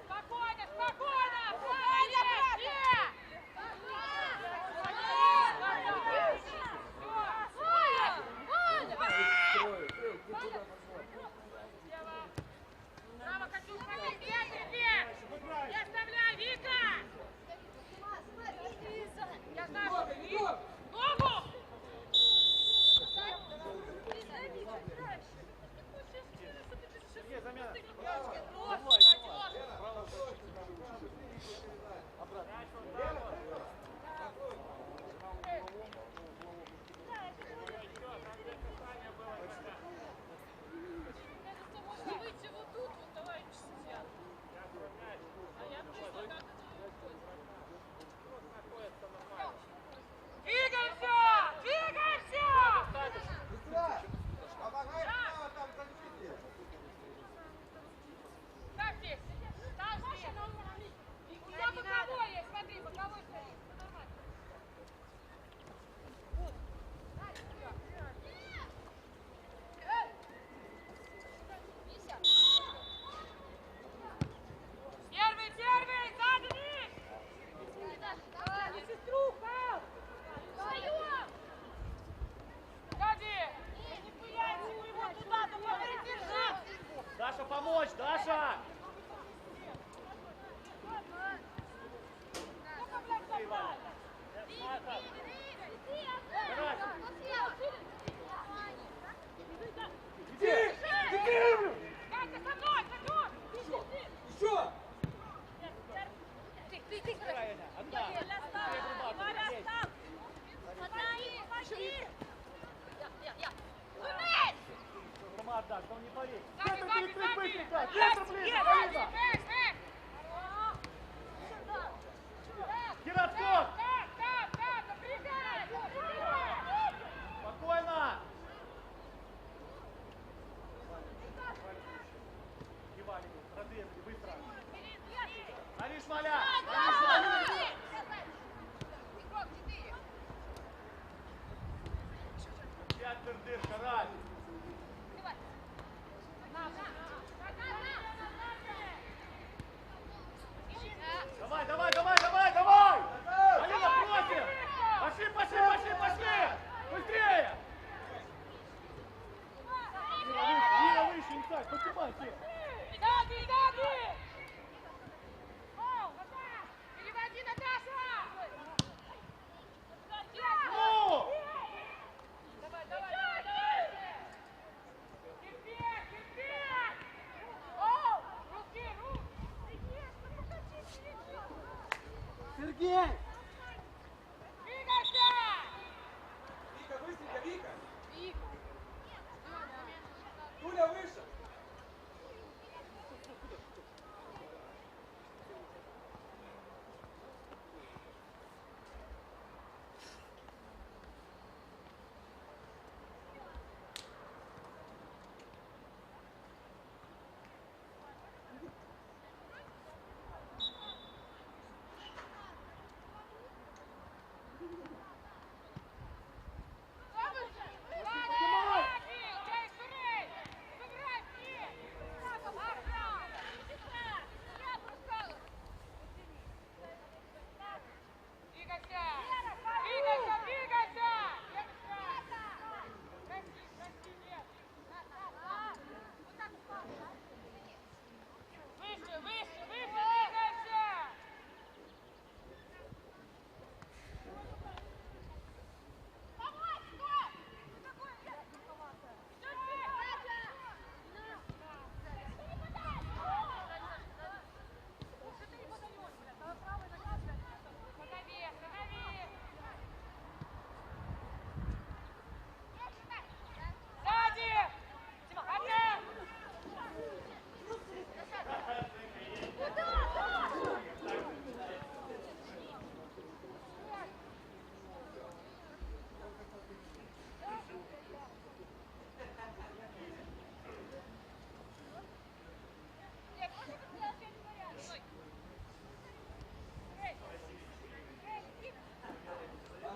Спокойно, спокойно! Правильно! Браво, Катюшка, не оставляй, Вика! Я знаю, ногу! Сергей, замена! Выйти вот тут, вот товарищи сидят. А я пришла, как это Двигаемся! Двигаемся! Сестра! Помогай справа там защите! Как здесь? Там здесь. Куда боковой есть? Смотри, боковой стоит. Все нормально. Первый, задний! Сеструха! Встаем! Гади! Не пыляйте вы его туда, давай, держи! Даша, помочь, Даша! Ну-ка, блядь, так. Варя, Есть. став! Помоги! Рома отдашь, да он не поверит. Сзади, Центр сзади, перекрыть сзади. быстренько. Центр ближе, Галина. Кира, отскок. Спокойно. Кивали, разрезали, быстро. Али Шмаля. Али Шмаля. Пять пердыр, карась. Давай, давай, давай, давай, давай! Алина, просим! Пошли, пошли, пошли, пошли! Быстрее! Ира выше, Исаак, поднимайся! Переводи, Наташа! Ну! Давай, давай, давай, давай! Терпеть, терпеть! О! Руки, руки! Сергей! Двигайся! Вика, быстренько, Вика! Вика! Туля, выше!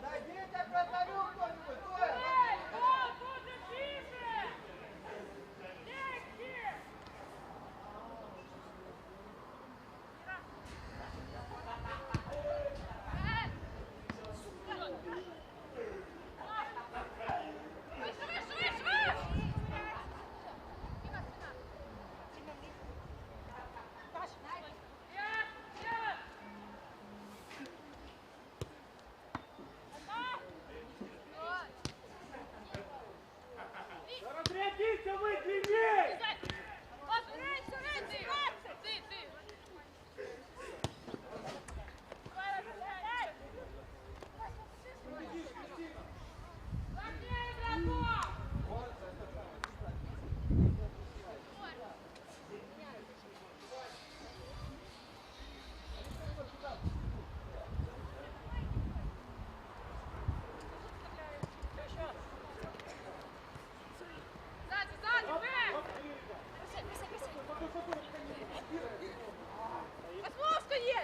Подойдите к вратарю кто-нибудь, Толя! Да разрядите вы длинней!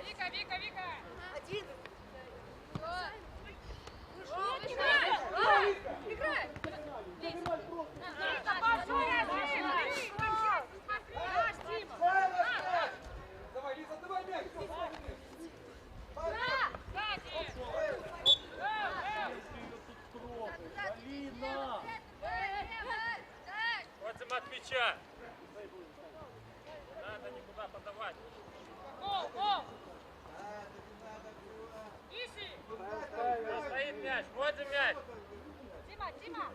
Вика, Вика, Вика! Один. Играй! Давай, Лиза, давай мяч! Кто смотрит? Алина! Вот от мяча. Надо никуда подавать. Гол, гол! Иси! Стоит мяч, вот же мяч. Дима, Дима.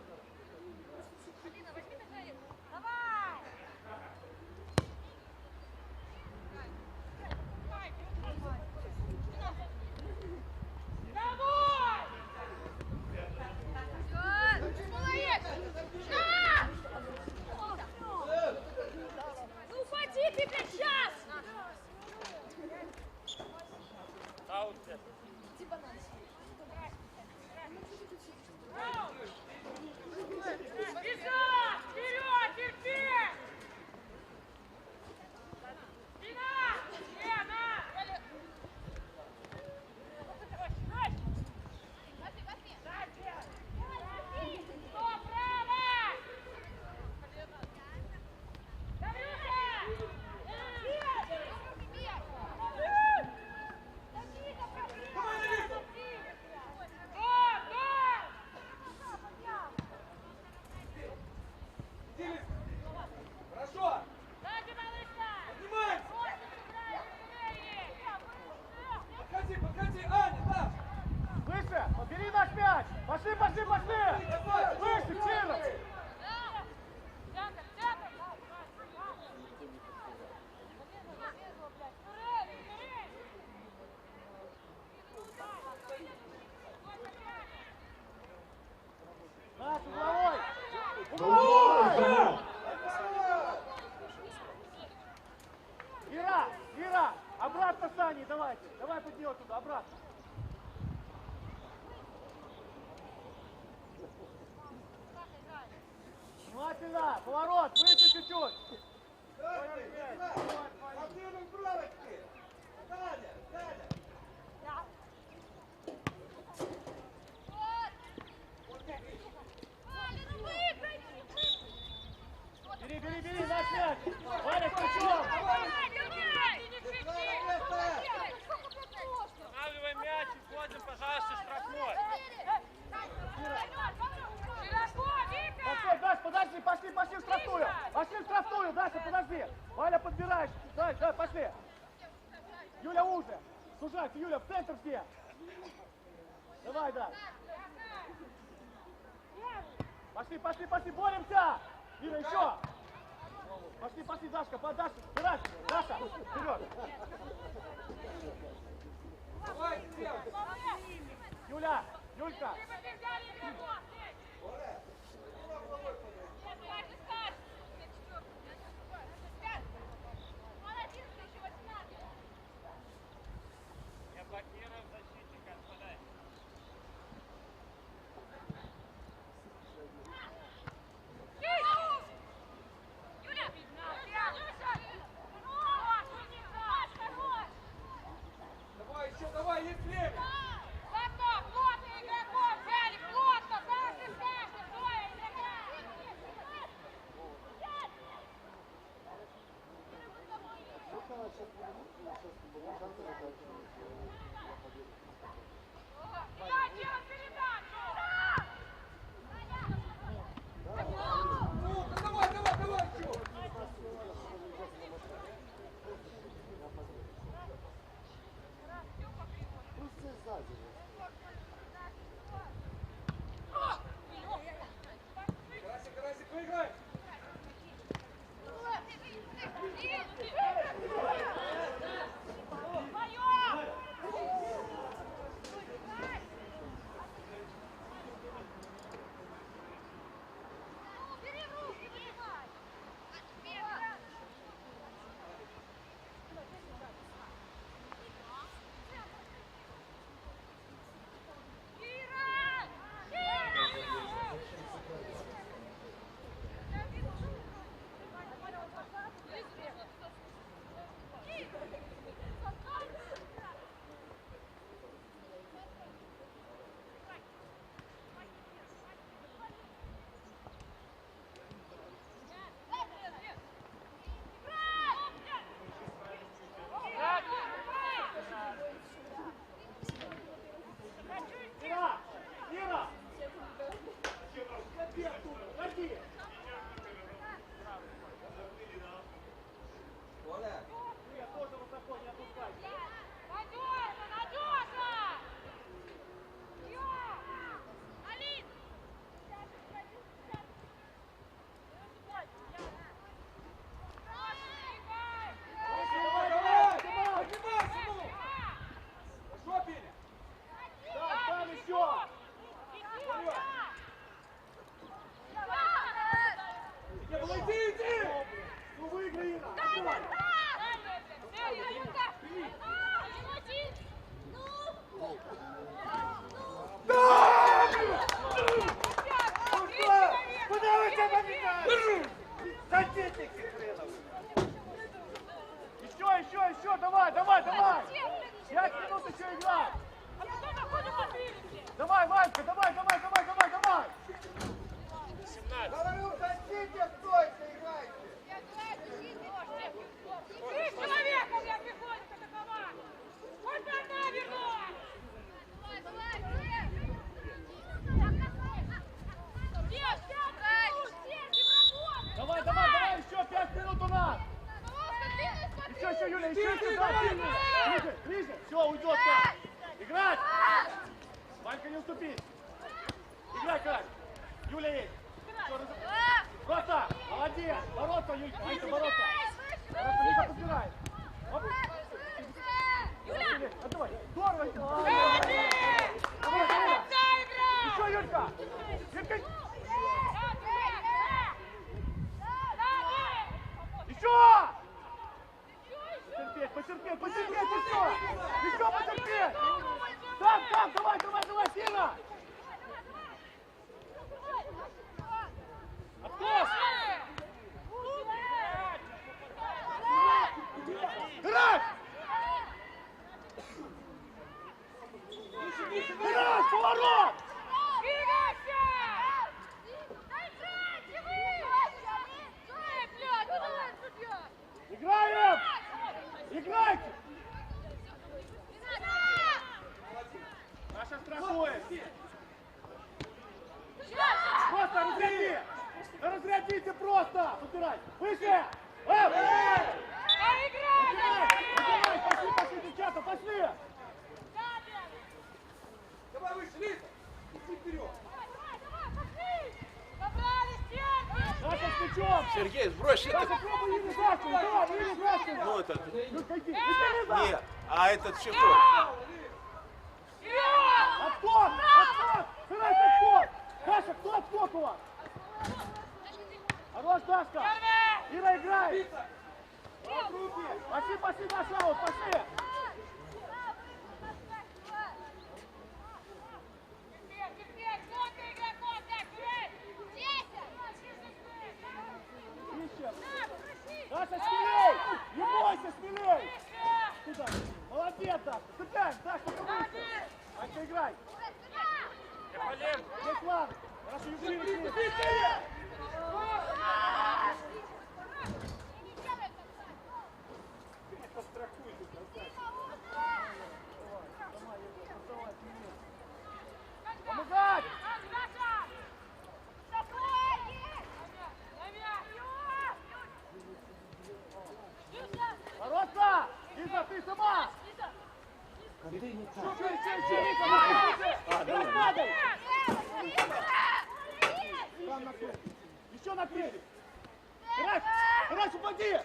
Алина, возьми на краю. Давай. Аут. Бежать! Вперед! Терпи! Лена! Лена! Стоп, право! Хорошо! Поднимайся! Подходи, Аня, да! Выше! Подбери наш мяч! Пошли, пошли, пошли! Выше, Чиров! Наш угловой! Угловой! Ира! Ира! Обратно, Сани, давайте! Давай под нее туда, обратно! Внимательно! Поворот! Выше чуть-чуть! Активным проводки! Таня, Таня! Бери, бери, бери, наш мяч! Ваня, с мячом! Останавливай мяч и входим, пожалуйста, штрафной. Подходь, Даш, подожди, пошли, пошли в штрафную! Пошли в штрафную, Даша, подожди! Валя, подбираешь! Дай, дай, пошли! Юля уже! Сужайте, Юля, в центр все! Давай, да! Пошли, пошли, пошли, боремся! Ира, еще! Пошли, пошли, Дашка, под Дашу! Вперед! Даша, вперед! Юля! Юлька! Я блокирую защитника, отпадай. Давай еще, давай, есть время! Ну, давай, давай, давай, еще! Карасик, Карасик, выиграй! Давай, Ванька, давай! 17. Говорю, хотите, стойте, играйте. Три человека, блядь, приходит атаковать! Хоть одна вернуть! Давай, еще 5 минут у нас! Еще, Юля, еще сюда! Ближе! Все, уйдет так! Играть! Ванька, не уступи! Играй, Кать! Юля есть! Просто! Молодец! Бороться, Юлька! Ванька, бороться! Бороться, Вика, подбирай! Оп! Отдавай! Здорово! Давай! Еще, Юлька! Юлька! Еще! Потерпеть, еще потерпеть! Сам, давай, сильно! Откос! Играть! Играть, поворот! Играем! Играйте! Наша страхует! Просто разряди! Разрядите просто! Подбирай! Выше! Пошли, девчата, пошли! Давай выше, Лиза. Иди вперед. Наша с мячом! Сергей, сбрось это. Наша, пробуй Юрий Зашкин! Давай, Юрий Зашкин! Ну это... Юрка, иди! Иди, Лиза! Нет, а этот чего? Отскок! Отскок! Сырай отскок! Саша, кто отскок у вас? Хорош, Дашка! Ира, играй! Пошли, наш аут, пошли! Ищем! Даша, смелей! Не бойся, смелей! Туда! Молодец, Даша! Цепляем! Даша, выше! Анька, играй! Здесь план! Хорошо, Евгений, помогать! Бороться! Лиза, ты сама! Еще накрыть! Раз, упади!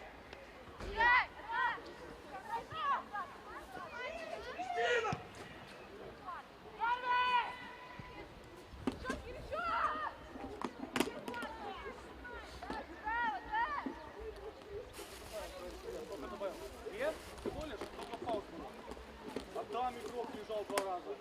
Нет? Всего лишь только паузу. А там игрок лежал 2 раза.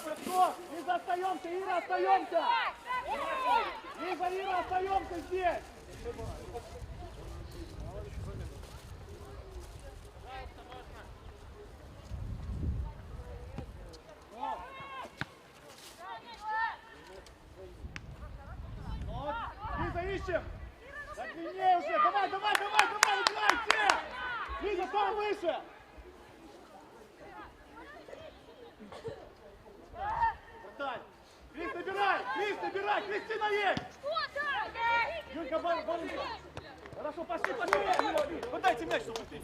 Отскок! Лиза, остаемся! Ира, остаемся! Лиза, Ира, остаемся здесь! Лиза, ищем! Длиннее уже! Давай, играйте! Лиза, там выше! Братан! Крис, набирай! Кристина есть! Юлька, Барынка! Хорошо, пошли! Подайте мяч, чтобы ты!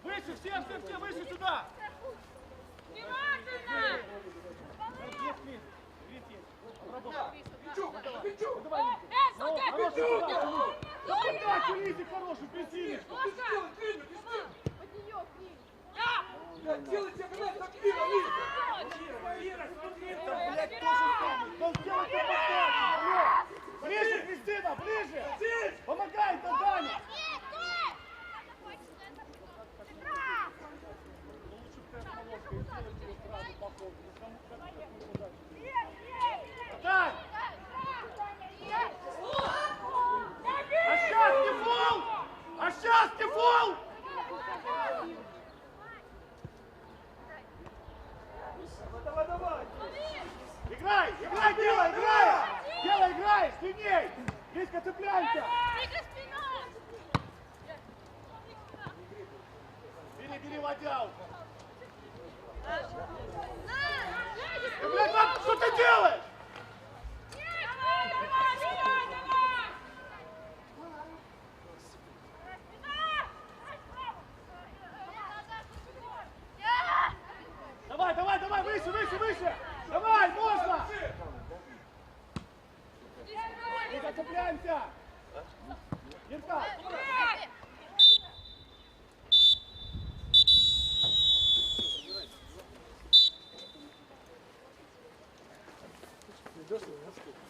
Выше, все, выше сюда! Внимательно! Есть, Крис есть! Обработай! Пичук! Давай, Лиза! Подайте Лизе хорошую, Кристине! Делайте гнать так Ира, Лиза! Да, блядь, то же самое! Он делает попадание! Ближе, Кристина, ближе! Помогай, это Даня! Ну, лучше бы ты отположил. Дай! А сейчас не фол! А сейчас не фол! Давай, давай! Играй! Играй, делай! Играй! Делай, играй! Сильней! Лизка, цепляйся! Бери, бери, Вадяу! Ты, блядь, там, что ты делаешь? Давай, давай, давай, выше, выше, выше! Давай, можно! Не зацепляемся! Ирка!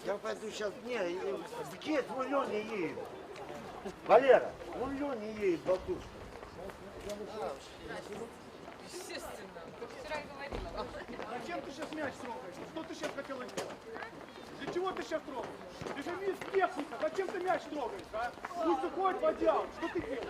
Я пойду сейчас. Не, где твой Леня едет? Валера, вон Леня едет, болтушка. Зачем ты сейчас мяч трогаешь? Что ты сейчас хотела сделать? Для чего ты сейчас трогаешь? Ты же мисс техника, зачем ты мяч трогаешь, а? Пусть уходит Вадяу, что ты делаешь?